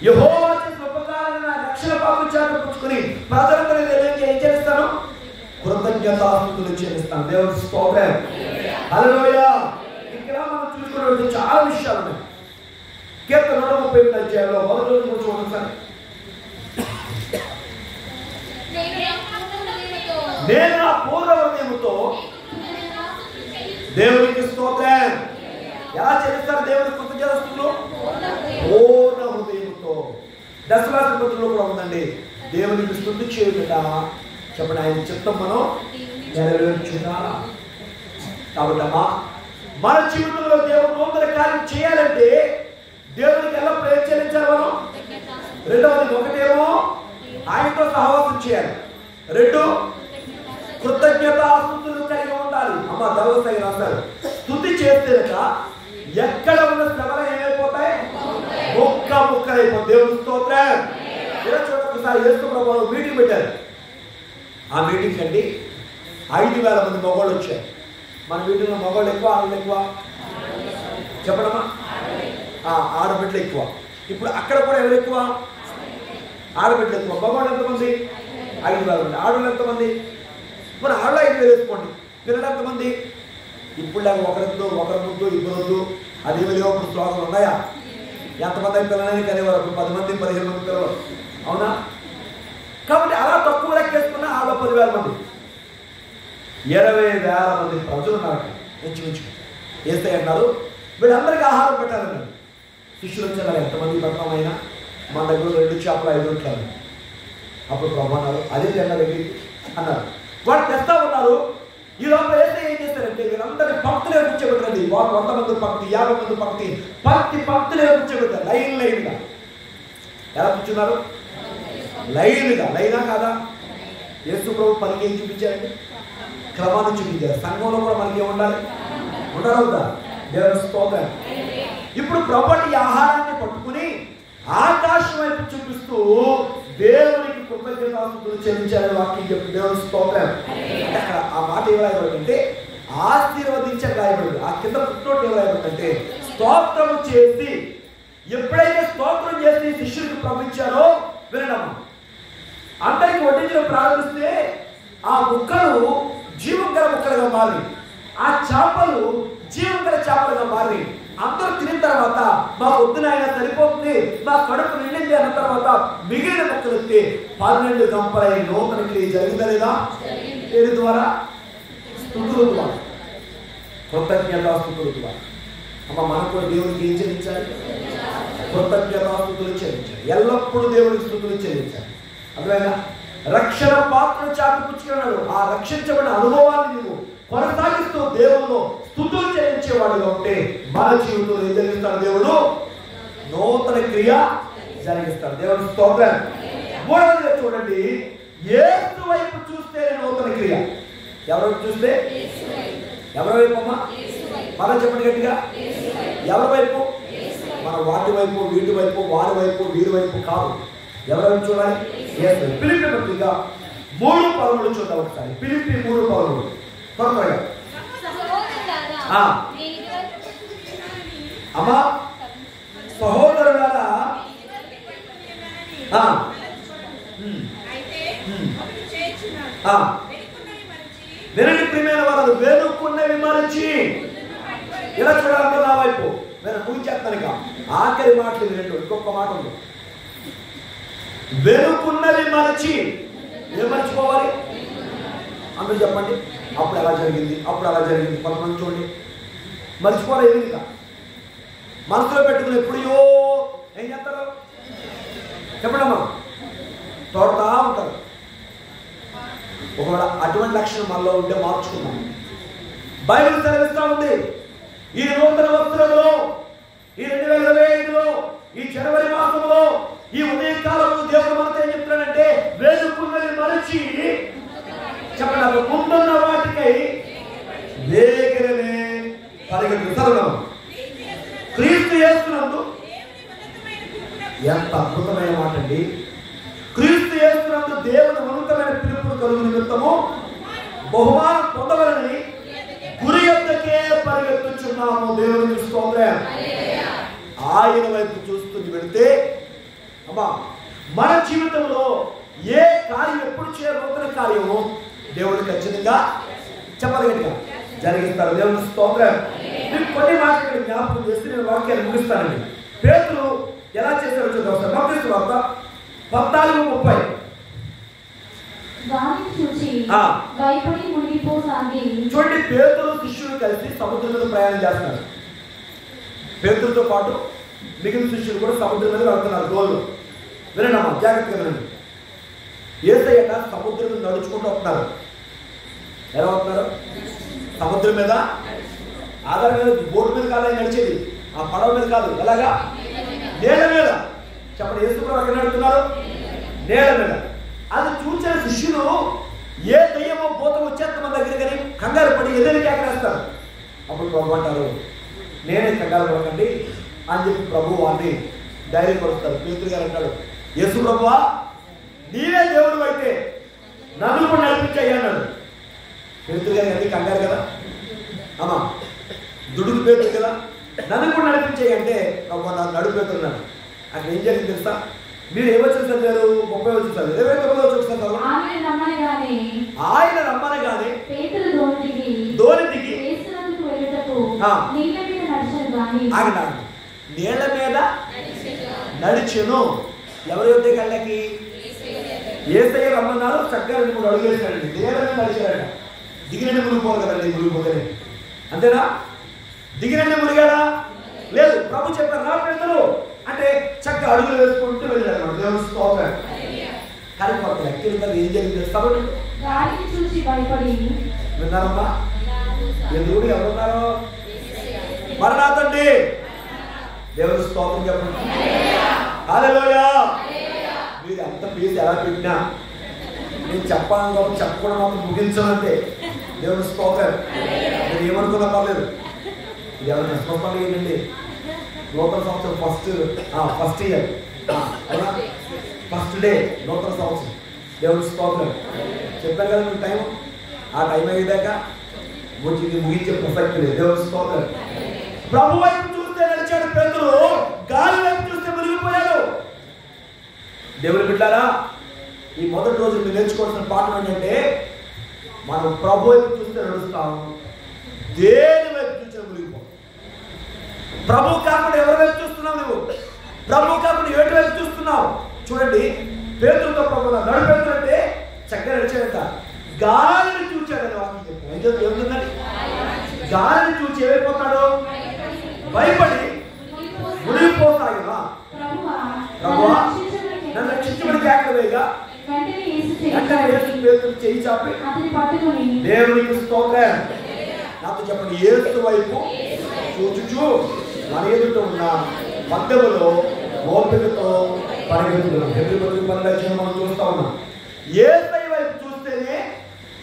యెహోవా చేసిన ఉపకారాలను నా రక్షణ పాత్రను చేతపుచ్చుకుని ప్రజలందరి ఏం చేస్తాను? కృతజ్ఞతాస్తుతులు చెల్లిస్తాను. దేవుని స్తోత్రం. హల్లెలూయా. ఇక్కడ మనం చూసుకున్నట్టు చాలా విషయాలు ఉన్నాయి. కీర్తన 138 అధ్యాయంలో మొదటి రోజు చూడండి సార్. నేను నా పూర్ణ హృదయముతో దేవునికి స్తోత్రం. ఎలా చెల్లిస్తారు దేవునికి కృతజ్ఞతాస్తుతులు? పూర్ణ హృదయముతో. దశరాశిపత్రులో కూడా ఉందండి, దేవునికి స్తుతి చేయుట. చెప్పండి, ఆయన చిత్తం మనం నెరవేర్చుట. కాబట్టి అమ్మా, మన జీవితంలో దేవుడు నూతన కార్యం చేయాలంటే దేవునికి ఎలా ప్రేమ చెల్లించాలి మనం? రెండవది, ఒకటేమో ఆయనతో సహవాసం చేయాలి. రెండు, కృతజ్ఞతాస్తుతులు కలిగి ఉండాలి. అమ్మ దైవస్థాయి రాస్తారు, స్తుతి చేస్తేనక ఎక్కడ ఉన్న శ్రమలు ఏమైపోతాయి? ముక్కలైపోతాయి. దేవుని స్తోత్రం. ఇలా చూడండి, ఒకసారి యేసు ప్రభువు మీటింగ్ పెట్టారు. ఆ మీటింగ్ అండి 5,000 మంది మగవాళ్ళు వచ్చారు. మన మీటింగ్లో మగవాళ్ళు ఎక్కువ, ఆడవాళ్ళు ఎక్కువ? చెప్పడమ్మా. ఆడబిడ్డలు ఎక్కువ. ఇప్పుడు అక్కడ కూడా ఎవరు ఎక్కువ? ఆడబిడ్డలు ఎక్కువ. మగవాళ్ళు ఎంతమంది? 5,000 మంది. ఆడవాళ్ళు ఎంతమంది? మరి ఆడలో 5,000 వేసుకోండి. పిల్లలు ఎంతమంది? ఇప్పుడు ఒకరిద్దు, ఒకరి ముద్దు, ఇద్దరు అది లేవు. అప్పుడు శ్లోకాలు ఉన్నాయా? ఎంతమంది పిల్లలని కనేవారు? 10 మంది, 15 మంది పిల్లలు. అవునా? కాబట్టి అలా తక్కువ లెక్కేసుకున్నా ఆడలో 10,000 మంది, 20,000 మంది ప్రజలు ఉన్నారు. ఇంచుమించు వేస్తే అన్నారు వీళ్ళందరికీ ఆహారం పెట్టాలన్నారు. శిష్యులు వచ్చారు, ఎంతమంది పెడతాం అయినా మన దగ్గర 2 చేపలు 5 రొట్టెలు. అప్పుడు ప్రభు అన్నారు, అదే తిన్నారు అన్నారు. వాడు తెస్తా ఉన్నారు. ఈ లోపల వేస్తే ఏం చేస్తారంటే వీళ్ళందరినీ పంక్తులే కూర్చోబెట్టండి. వాళ్ళు 100 మంది పంక్తి, 50 మంది పంక్తి, పంక్తులే కూర్చోబెట్టారు. లైన్గా. ఎలా కూర్చున్నారు? లైన్గా. లైనా కాదా? యేసు ప్రభు పనికి ఏం చూపించారండి? క్రమాన్ని చూపించారు. సంఘంలో కూడా మనకి ఏముండాలి? ఉండవుదా? దేవుని స్తోత్రం. ఇప్పుడు ప్రభుని ఆహారాన్ని పట్టుకుని ఆకాశం వైపు చూపిస్తూ దేవునికి కృతజ్ఞతాస్తుతులు చెల్లించాలని వాక్యం చెప్పి దేవుని స్తోత్రం. అక్కడ ఆ మాట ఏం రాయబడిందంటే ఆశీర్వదించక రాయబడింది. ఆ కింద పుట్టినోటి ఏం రాయబడిందంటే స్తోత్రం చేసి, ఎప్పుడైతే స్తోత్రం చేసి శిష్యుడికి పంపించారో వినడం, అందరికి వడ్డించడం ప్రారంభిస్తే ఆ ముక్కలు జీవం గల ముక్కలుగా మారి, ఆ చేపలు జీవం గల చేపలుగా మారి, అందరూ తినిన తర్వాత మా వద్దునైనా సరిపోతుంది, మా కడుపు నిండింది అన్న తర్వాత మిగిలిన ముక్కలు ఎత్తి 12 గంపలై నూతన క్రియ జరిగిందా లేదా? దేని ద్వారా? స్తుతుల ద్వారా, కృతజ్ఞతాస్తుతుల ద్వారా. అమ్మ మనకు కూడా దేవునికి ఏం చెల్లించాలి? కృతజ్ఞతాస్తుతులు చెల్లించాలి. ఎల్లప్పుడూ దేవునికి స్తుతులు చెల్లించాలి. అర్థమైనా? రక్షణ పాత్రను చాటుపుచ్చుకున్నాడు. ఆ రక్షించబడిన అనుభవాన్ని నువ్వు కొనసాగిస్తూ దేవుడు స్తుతులు చెల్లించేవాడుగా ఉంటే మన జీవితంలో ఏం జరిగిస్తాడు? దేవుడు నూతన క్రియ జరిగిస్తాడు. దేవుడు స్తోత్రం. మూడవదిగా చూడండి, యేసు వైపు చూస్తే నూతన క్రియ. ఎవరి చూస్తే? ఎవరి వైపు అమ్మా? మన చెప్పండి గట్టిగా. ఎవరి వైపు? మన వాటి వైపు, వీటి వైపు, వారి వైపు, వీరి వైపు కాదు. ఎవరి వైపు చూడాలి? ఫిలిప్పీ పత్రిక 3:13 చూద్దాం ఒకసారి. ఫిలిప్పీ 3:13 త్వరగా. అమ్మా సహోదరులారా, వినండి ప్రియమైన వారు, వెనుకున్నవి మరచి. ఇలా చూడాలంటే నా వైపు నేను ముగించేస్తాను. ఇక ఆఖరి మాటలు వినండి, ఇంకొక మాట ఉంది. వెనుకున్నవి మరచి. ఏం మర్చిపోవాలి? అందరూ చెప్పండి. అప్పుడు ఎలా జరిగింది, అప్పుడు అలా జరిగింది. కొంతమంది చూడండి మర్చిపోలేదు. ఇక మనసులో పెట్టుకుని ఎప్పుడో ఏం చేస్తారు చెప్పడమ్మా, తోడుతా ఉంటారు. ఒకవేళ అటువంటి లక్షణం మనలో ఉంటే మార్చుకుందాం. బైబిల్ సెలవిస్తూ ఉంది, ఈ నూతన వస్త్రంలో, ఈ 2025లో, ఈ జనవరి మాసంలో, ఈ ఉదయకాలంలో దేవుడు మనతో ఏం చెప్తున్నాడంటే, వేడుకున్నది మరచి చెప్పండి, ముందున్న వాటికై వేగరమే పరిగెత్తుతున్నాం. క్రీస్తు యేసునందు, ఎంత అద్భుతమైన మాట అండి. క్రీస్తు యేసునందు దేవుని ఉన్నతమైన పిలుపును కలుగు నిమిత్తము బహుమానం పొందవలని గురి యొద్దకే పరిగెత్తుచున్నాము. దేవుని స్తోత్రం. ఆయన వైపు చూస్తూ వెళితే అమ్మా, మన జీవితంలో ఏ కార్యం ఎప్పుడు చేయబోతున్న కార్యము దేవుడు ఖచ్చితంగా చెప్పగలిగా జరిగిస్తారు. దేవుని స్తోత్రం. నేను కొన్ని మాటలు జ్ఞాపకం చేస్తే నేను వాక్యాన్ని ముగిస్తానండి. పేతురు ఎలా చేశారో చూద్దాం. మత్తయి వార్త 14:30. చూడండి, పేతురు శిష్యులు కలిసి సముద్రం మీద ప్రయాణం చేస్తున్నారు. పేతురుతో పాటు మిగిలిన శిష్యులు కూడా సముద్రం మీద వెళ్తున్నారు. రోజు వినండమ్మా, జాగ్రత్తగా వినండి. యేసయ్య సముద్రం మీద నడుచుకుంటూ వస్తున్నారు. ఎలా వస్తున్నారు? సముద్రం మీద, ఆధారం మీద, బోటు మీద కాదు ఆయన నడిచేది, ఆ పడవ మీద కాదు. ఎలాగా? నేల మీద. చెప్పండి, యేసు ప్రభు ఎక్కడ నడుతున్నారు? నేల మీద. అది చూసిన శిష్యులు ఏ దయ్యమో భూతం వచ్చేస్తే మన దగ్గర కానీ కంగారు పడి ఎదురు కేకరేస్తారు. అప్పుడు ప్రభు అంటారు, నేనే కంగారు పడకండి అని చెప్పి ప్రభు వారిని ధైర్యపరుస్తారు. పేతురు గారు అంటాడు, యేసు ప్రభువా, నీవే దేవుడు అయితే నన్ను కూడా నడిపించాయి అన్నాడు. పేతురు గారు అన్ని కంగారు కదా, అమ్మా దుడుకు పేతురు కదా, నన్ను కూడా నడిపించాయి అంటే ప్రభు నన్ను నడిపెడుతున్నాడు. అక్కడ ఏం జరిగింది తెలుసా? మీరు ఏమో చూసారు? 30 చూసారు, 29 చూస్తారు. ఆయన రమ్మనగానే దోణి దిగి ఆగినాడు. నీళ్ల మీద నడిచెను. ఎవరి యొద్ద కళ్ళకి? యేసయ్య రమ్మన్నారు. చక్కగా 3 అడుగులు వేసాడండి. నీళ్ళ మీద నడిచాడట. దిగినట్టు మునిగిపోరు కదండి, మునిగిపోతానే. అంతేనా? దిగినట్టు మునిగాడా? లేదు. ప్రభు చెప్పారు, నా పేతురు అంటే చక్కగా అడుగులు వేసుకుంటూ వెళ్ళాడు. దేవుని స్తోత్రం. కానీ కొంత లెక్కలు ఏం జరిగింది తెలుస్తాడు? విన్నారమ్మా? ఎందుకు ఎవరున్నారు? మరణాతండి. దేవుని స్తోత్రం చెప్పండి. హల్లెలూయా. మీరు ఎంత ప్లీజ్ ఎలా పెట్టినా నేను చెప్పకుండా ముగించాలంటే దేవుని స్తోత్రం. నేను ఏమనుకున్నా పర్లేదు. ఇది ఎవరైనా స్తోత్రాలు ఏంటండి? నూతన సంవత్సరం ఫస్ట్ ఇయర్, ఫస్ట్ డే నూతన సంవత్సరం. దేవుని స్తోత్రం. చెప్పారు కదా మీకు టైం. ఆ టైం అయ్యేదాకా ముగించే ప్రసక్తి లేదు. దేవుని స్తోత్రం. ప్రభు వైపు చూస్తే నడిచాడు పేతురు, గాలి వైపు చూస్తే మునిగిపోయాడు. దేవుని బిడ్డారా, ఈ మొదటి రోజు మీరు నేర్చుకోవాల్సిన పాఠం ఏంటంటే, మనం ప్రభు వైపు చూస్తే నడుస్తాము, దేని వైపు చూస్తే మునిగిపో. ప్రభు కాకుండా ఎవరి వైపు చూస్తున్నావు నువ్వు? ప్రభు కాకుండా ఏటి వైపు చూస్తున్నావు? చూడండి, పేతురుతో ప్రభు నడిపెడుతుంటే చక్కగా నడిచాడంట. గాలిని చూచాడని వాక్యం చెప్తాను. ఏముందండి? గాలిని చూచి ఏమైపోతాడు? భయపడి మునిగిపోతాడుగా. ప్రభువా నన్ను రక్షించమని కేకవేగా పేతురు చేయి చాపి దేవునికి స్తోత్రం. నాతో చెప్పండి, యేసు వైపు చూచుచు మన ఎదుట ఉన్న మధ్యలో ఓపికతో పరిగెత్తుతున్నాం. ఎదురు పనులు మనం చూస్తా ఉన్నాం. యేసు వైపు చూస్తేనే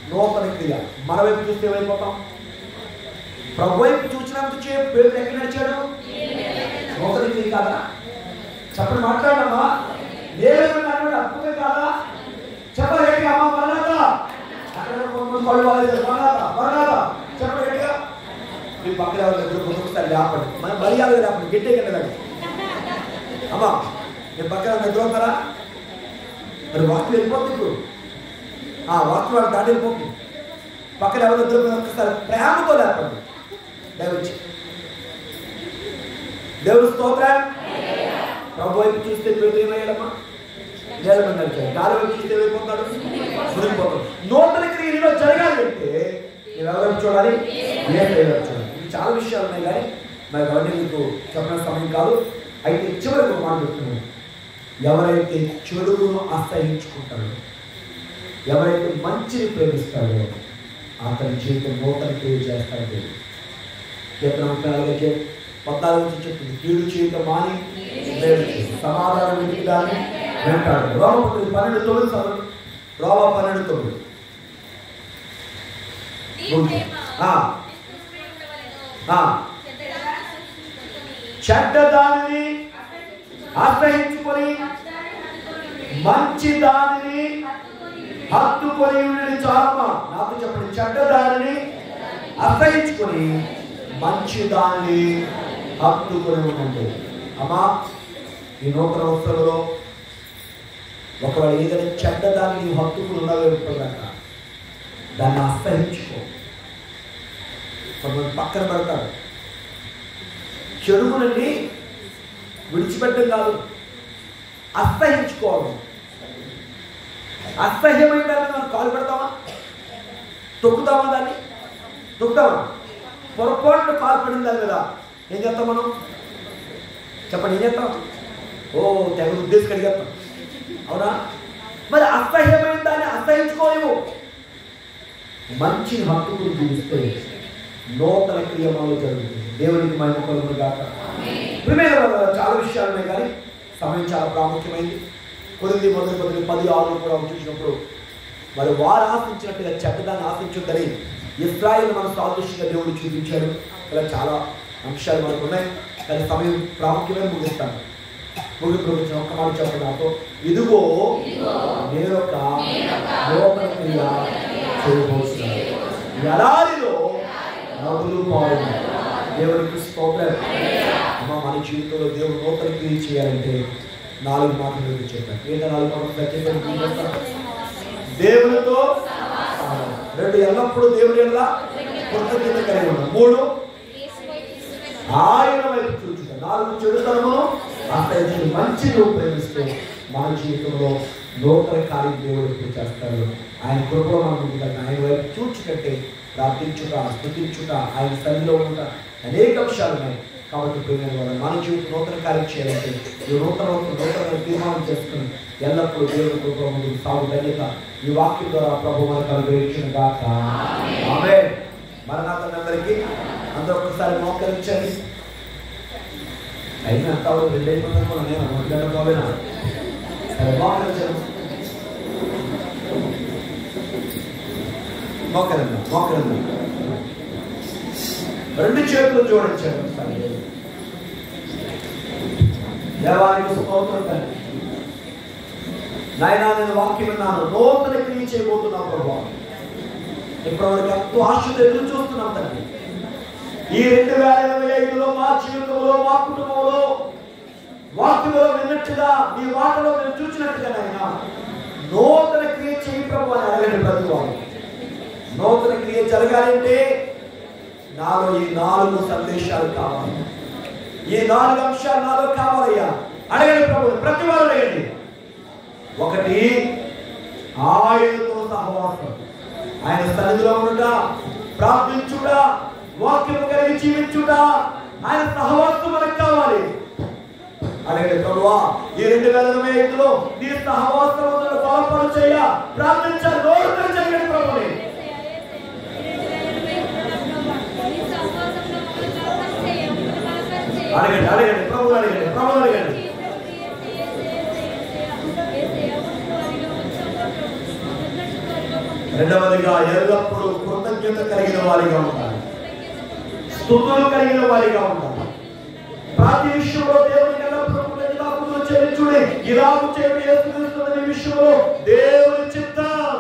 నూతన క్రియ. మన వైపు చూస్తే ఏమైపోతాం? ప్రభు వైపు చూసినందుకు పేరు ఎక్కడ నడిచాడు? నూతన క్రియ కాదా? చెప్పండి, మాట్లాడమ్మా. దేవుడు అద్భుతం కాదా? చెప్పండి గట్టిగా. అమ్మ మరణాత అక్కడ కొంతమంది పళ్ళు వాళ్ళు మరణాత చెప్పండి గట్టిగా. మీ పక్కన దగ్గర ఒకసారి లేపండి, మన మర్యాద లేపండి, గట్టిగా వెళ్ళండి. అమ్మా మీ పక్కన నిద్ర అవుతారా? మరి వాక్యం వెళ్ళిపోతుంది. ఇప్పుడు వాస్తవాలు దాటిపోతుంది. పక్కన ఎవరిద్దరు ఒక్కసారి ప్రేమతో లేపండి. దేవుడు స్తోత్రం. ప్రభు వైపు చూస్తే పెళ్లి ఏమయ్యాడమ్మా? నేలమంది నడిచాడు. గాలి వైపు చూస్తే ఏమైపోతాడు? మునిగిపోతాడు. నూతన క్రియలో జరగాలి అంటే నేను ఎవరైపు చూడాలి? నేను చూడాలి. ఇవి చాలా విషయాలు ఉన్నాయి కానీ మరి అవన్నీ మీకు చెప్పిన సమయం కాదు. అయితే చివరికి ఒక మాట చెప్తున్నాను. ఎవరైతే చెడును అసహించుకుంటాడో, ఎవరైతే మంచిని ప్రేమిస్తాడో అతని జీవితం నూతన క్రియ చేస్తాడు. 14 నుంచి చెప్తుంది, కీడు చేయటం మాని సమాధానం వెతికిదాన్ని వెంటాడు. రోమపత్రిక 12:9. రోమ 12:9. చెడ్డ దానిని అసహించుకొని మంచి దానిని హత్తుకొని ఉండని చాలమా. నాకు చెప్పండి, చెడ్డ దానిని అసహించుకొని మంచి దానిని హత్తుకొని ఉండండి. అమ్మా, ఈ నూతన వస్తువులలో ఒకవేళ ఏదైనా చెడ్డ దాన్ని నీవు హత్తుకుని ఉండగలుగుతుందట, దాన్ని అసహించుకో. కొంతమంది పక్కన పెడతారు. చెడుగునండి విడిచిపెట్టడం కాదు, అసహించుకోవాలి. అసహ్యమైన దాన్ని మనం కాలు పెడతామా? తొక్కుతామా? దాన్ని తొక్కుతామా? పొరపాటున కాలు పడింది దాని కదా ఏం చేస్తాం మనం? చెప్పండి, ఏం చేస్తాం? తెగ ఉద్దేశం కడిగేస్తాం. అవునా? మరి అసహ్యమైన దాన్ని అసహించుకోలేము. మంచి హక్కులు చూస్తే నూతన క్రియమాలు జరుగుతుంది. దేవునికి మహిమ కలుగును గాక. చాలా విషయాలు ఉన్నాయి కానీ సమయం చాలా ప్రాముఖ్యమైంది. కొరింథీ 10:6 కూడా చూసినప్పుడు మరి వారు ఆశించినట్టుగా చెడ్డదాన్ని ఆశించొద్దని ఇశ్రాయేలు మన సాదృశ్యంగా దేవుడు చూపించాడు. ఇలా చాలా అంశాలు మనకు ఉన్నాయి కానీ సమయం ప్రాముఖ్యమైన ముగిస్తాను. ముగింపు ఒక్క మాట చెప్పండి నాతో. ఇదిగో నేను ఒక నూతన క్రియ చేయబోతున్నాను, ఎడారిలో నదులు పారును. దేవునికి స్తోత్రం. అమ్మ, మన జీవితంలో దేవుడు నూతన క్రియ చేయాలంటే 4 మాటలు చెప్పాను. ఏంటో 4 మాటలు? దేవునితో 2 ఎల్లప్పుడూ దేవుని ఎల్ల కృతజ్ఞత కలిగి ఉన్నాం. 3 ఆయన వైపు చూచుట. 4 చెడుతనమును అసహించుకుని మంచి నువ్వు ప్రేమిస్తే మన జీవితంలో నూతన కార్యం దేవుడు ఎప్పుడు చేస్తాడు. ఆయన కృపలో మనం ఉంటుంది. ఆయన వైపు చూచుకంటే ప్రార్థించుట, స్తుతించుట, ఆయన సన్నిధిలో ఉంట అనేక అంశాలు ఉన్నాయి. కాబట్టి మన జీవితం నూతన కార్యం చేయాలంటే ఈ నూతన తీర్మానం చేసుకుని ఎల్లప్పుడూ దేవుడి కృపలో ముందుకు సాగు ధన్యత ఈ వాక్యం ద్వారా ప్రభు మనకు అనుగ్రహించిన గాక. ఆమేన్. మరణాతనందరికీ అందరూ ఒకసారి మోకరించండి. అయినా అంతా 2 అయిపోతాను నేను మాట్లాడకపోయినా సరే మోకరించాను. మోకరిందా 2 చేతులు జోడించాను. దేవానికి స్తోత్రం. నాయనా, నేను వాక్యం విన్నాను, నూతన క్రియ చేయబోతున్నాను ప్రభు. ఇప్పటివరకు ఎంతో ఆశతో ఎదురు చూస్తున్నాం తండ్రి. ఈ 2025లో మా జీవితంలో, మా కుటుంబంలో వాక్యంలో విన్నట్టుగా మీ వాటలో మేము చూసినట్టుగా నాయనా నూతన క్రియ చేయి ప్రభు అని అడగండి. ప్రతి వారు నూతన క్రియ జరగాలంటే నాలో ఈ 4 సందేశాలు కావాలి. ఈ 4 అంశాలు నాలో కావాలయ్యా. అడగండి ప్రభు, ప్రతి వారు అడగండి. 1, ఆయనతో సహవాసం, ఆయన సన్నిధిలో ఉండుట, ప్రార్థించుట, వాక్యం కలిగి జీవించుట, ఆయన సహవాసం మనకు కావాలి. అడగండి ప్రభువా, ఈ 2025లో నీ సహవాసములను బలపడు చేయ ప్రార్థించాలి. నోరు తెరచండి ప్రభుని. అడగండి ప్రభు, అడగండి. రెండవదిగా ఎల్లప్పుడూ కృతజ్ఞత కలిగిన వారిగా ఉండాలి, స్తుతులు కలిగిన వారిగా ఉండాలి. ప్రతి విషయంలో దేవునికి ఎల్లప్పుడూ కృతజ్ఞతాస్తుతులు చెల్లించుడి. ఇలాగు చేయడం యేసుక్రీస్తు విషయంలో దేవుని చిత్తం.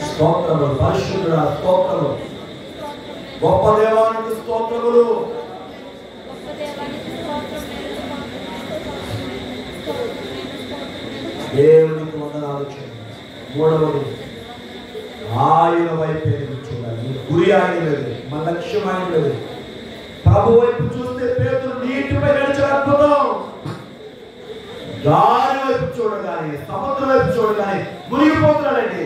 స్తోత్రములు, పరిశుద్ధుడా స్తోత్రములు, గొప్ప దేవానికి స్తోత్రములు. దేవునికి ఆలోచన. మూడవది ఆయన వైపు చూడాలి. గురి ఆయన లేదు, మన లక్ష్యం ఆయన లేదు. ప్రభు వైపు చూస్తే పేతురు నీటిపై నడిచిన అద్భుతం. గాలి వైపు చూడగానే, సముద్రం వైపు చూడగానే మునిగిపోతున్నాడండి.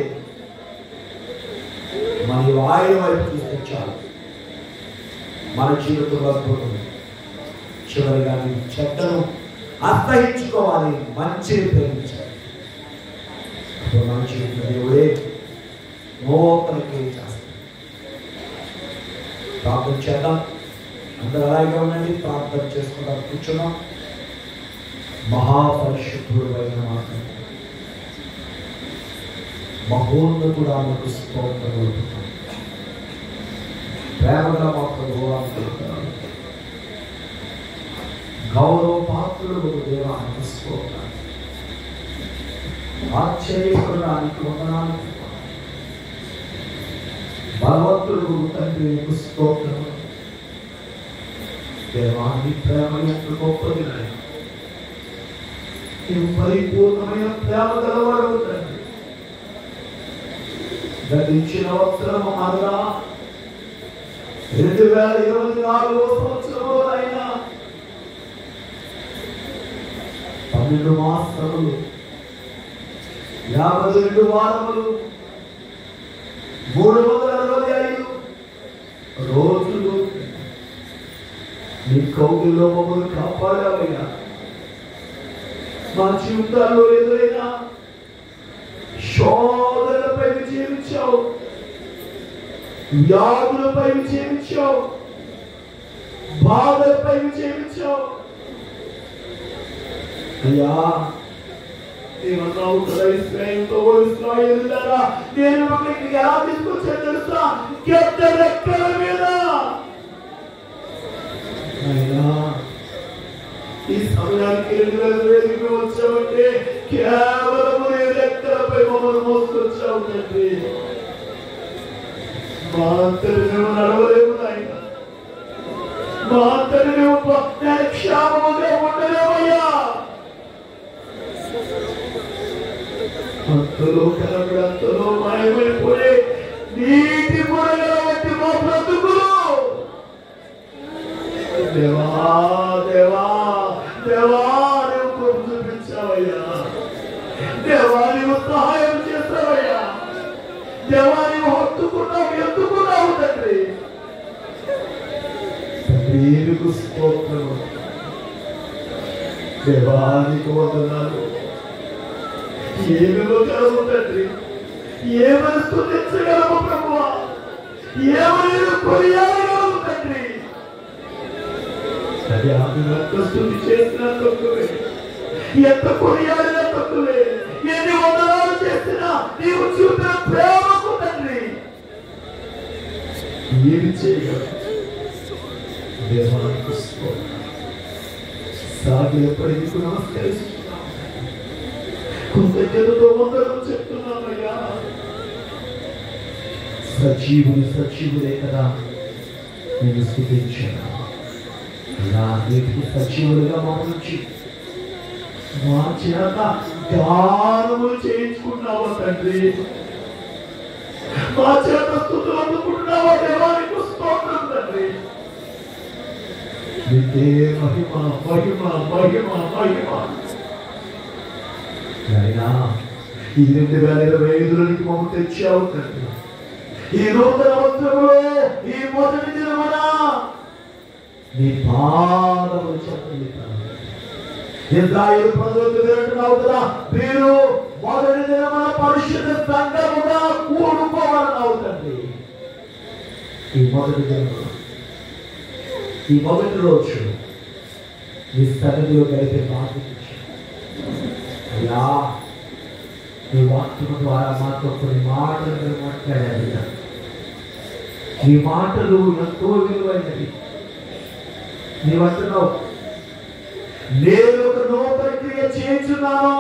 మరియు ఆయన వైపు చూస్తే చాలు, మన జీవితంలో అద్భుతం. చివరిగా చెడ్డను అసహించుకోవాలి, మంచిని ప్రేమించాలి. అప్పుడు మన జీవితంలో దేవుడే నూతన క్రియ చేస్తాడు. ప్రార్థన చేద్దాం. అందరూ అలాగే ఉండండి. ప్రార్థన చేసుకుంటాం, కూర్చున్నాం. మహాపరిశుద్ధుడు అయిన మాత్రం మహోన్నతుడు ఆమెకు స్తోత్రం. ప్రేమగా మాత్రం గౌరవం, గౌరవ పాత్రుడు దేవానికి స్తోత్రం. ఆశ్చర్యపడడానికి వందనాలు. బలవంతుడు తండ్రి నీకు స్తోత్రం. దేవాన్ని ప్రేమ ఎంత గొప్పది. నీవు పరిపూర్ణమైన ప్రేమ గలవాడు తండ్రి. గతించిన వస్త్రము అనగా 2024 సంవత్సరంలో అయినా 12 మాసములు 52 వారములు 365 రోజులు నీ కౌగిల్లో మమ్మల్ని కాపాడావయ్యా. మా జీవితాల్లో ఎదురైనా శోధనలపై విజయించావు, వ్యాధులపై విజయించావు, బాధలపై విజయించావు అయ్యా. ఏమన్నావు కదా, ఇశ్రాయేలులారా, నేను మిమ్మల్ని ఎలా తీసుకొచ్చా తెలుసా? గెద్ద రెక్కల మీద. ఈ సమయానికి 2000 వచ్చావంటే కేవలం రెక్కలపై మమ్మల్ని మోసుకొచ్చావు తండ్రి. మా అంతటి మేము నడవలేము నాయన, మా అంతటి మేము క్షేమముగా ఉండలేమయ్యా. అంతలో కలబడి అంతలో మాయమైపోయే నీటి పొరగల వంటి మా బ్రతుకులు. దేవా దేవా దేవా, నువ్వు కృప చూపించావయ్యా. దేవా, నువ్వు సహాయం చేస్తావయ్యా. దేవా, నువ్వు హత్తుకున్నావు, ఎత్తుకున్నావు తండ్రి. నీకు స్తోత్రము. దేవా, నీకు వందనాలు. ఏమిలో కలవు తండ్రి, ఏమని స్తుతించగలము ప్రభువా, ఏమని కొనియాడగలము తండ్రి. ఎంత స్తుతి చేసినా తక్కువే, ఎంత కొనియాడినా తక్కువే. ఎన్ని వందనాలు చేసినా నీవు చూపిన ప్రేమకు తండ్రి ఏమి చేయగలవు. దేవానికి సాగినప్పటికీ నమస్కరిస్తున్నాం. కృతజ్ఞతతో వందనం చెప్తున్నామయ్యా. సజీవులే కదా నేను స్తుతించాను. ఇలా నీకు సజీవులుగా మమ్మల్ని మా చేత గానములు చేయించుకున్నావా తండ్రి, మా చేత స్తుతులు అందుకుంటున్నావా. దేవానికి స్తోత్రం తండ్రి. నీకే మహిమ మహిమ మహిమ మహిమ. అయినా ఈ 2025 మమ్మల్ని తెచ్చావు తండ్రి. ఈ నూతన వస్త్రములో ఈ మొదటి దినమున నీ పాదములు చెప్పుకుంటాను. ఇశ్రాయేలు ప్రజలకు వింటున్నావు కదా, మీరు మొదటి దినమున పరిశుద్ధ సంఘముగా కూడుకోవాలన్నావు తండ్రి. ఈ మొదటి దినమున, ఈ మొదటి రోజు నీ సన్నిధిలో గడిపే బాధ్యత అయ్యా. నీ వాక్యము ద్వారా మాతో కొన్ని మాటలు మాట్లాడారు. ఈ మాటలు ఎంతో విలువైనవి. నీవంటున్నావు, నేను ఒక నూతన క్రియ చేయించున్నాను,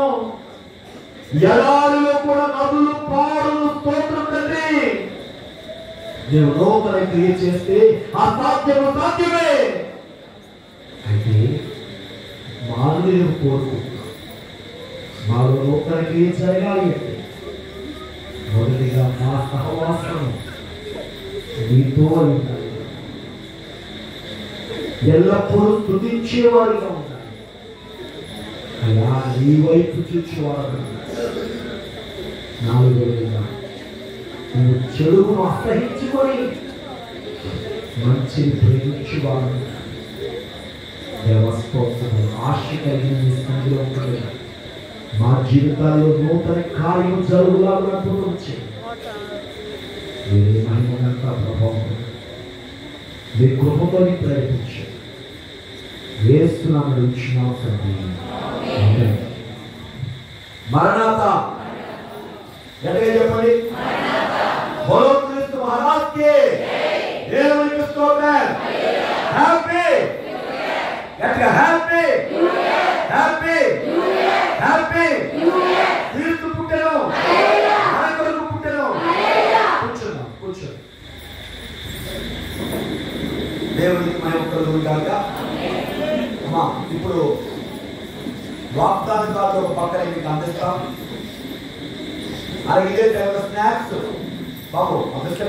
ఎడారిలో కూడా నదులు పారులు. స్తోత్రం తండ్రి. నేను నూతన క్రియ చేస్తే అసాధ్యము సాధ్యమే. అయితే మానవులు కోరుకుంటున్నాను, మాలో నూతన క్రియ జరగాలి అంటే మొదటిగా మా సహవాసము నీతో ఉండాలి, ఎల్లప్పుడూ స్తుతించేవారిగా ఉండాలి, అలా నీ వైపు చూచేవారు. నాలుగవదిగా నువ్వు చెడును అసహించుకొని మంచిని ప్రేమించేవారు. దేవస్తోత్రము ఆశ కలిగిన నీ స్థాయిలో ఉంటుంది. మా జీవితాల్లో నూతన కార్యం జరుగులాగా అద్భుతం చేయండి. వేరే మహిమనంతా ప్రభావం మీ కృపతో ప్రయత్నించండి. వేస్తున్నామని ఇచ్చిన మరణాత గట్టిగా చెప్పండి. బోలో క్రీస్తు మహారాజ్ కి దేవునికి స్తోత్రం. హ్యాపీ గట్టిగా హ్యాపీ హ్యాపీ హ్యాపీ. క్రీస్తు పుట్టెను, మన కొరకు పుట్టెను. కూర్చున్నాం, కూర్చోండి. దేవునికి మహిమ కలుగును గాక. అమ్మా ఇప్పుడు వాగ్దాన కార్డు ఒక పక్కన మీకు అందిస్తాం. అలాగే ఇదే టైంలో స్నాక్స్ బాబు అందిస్తే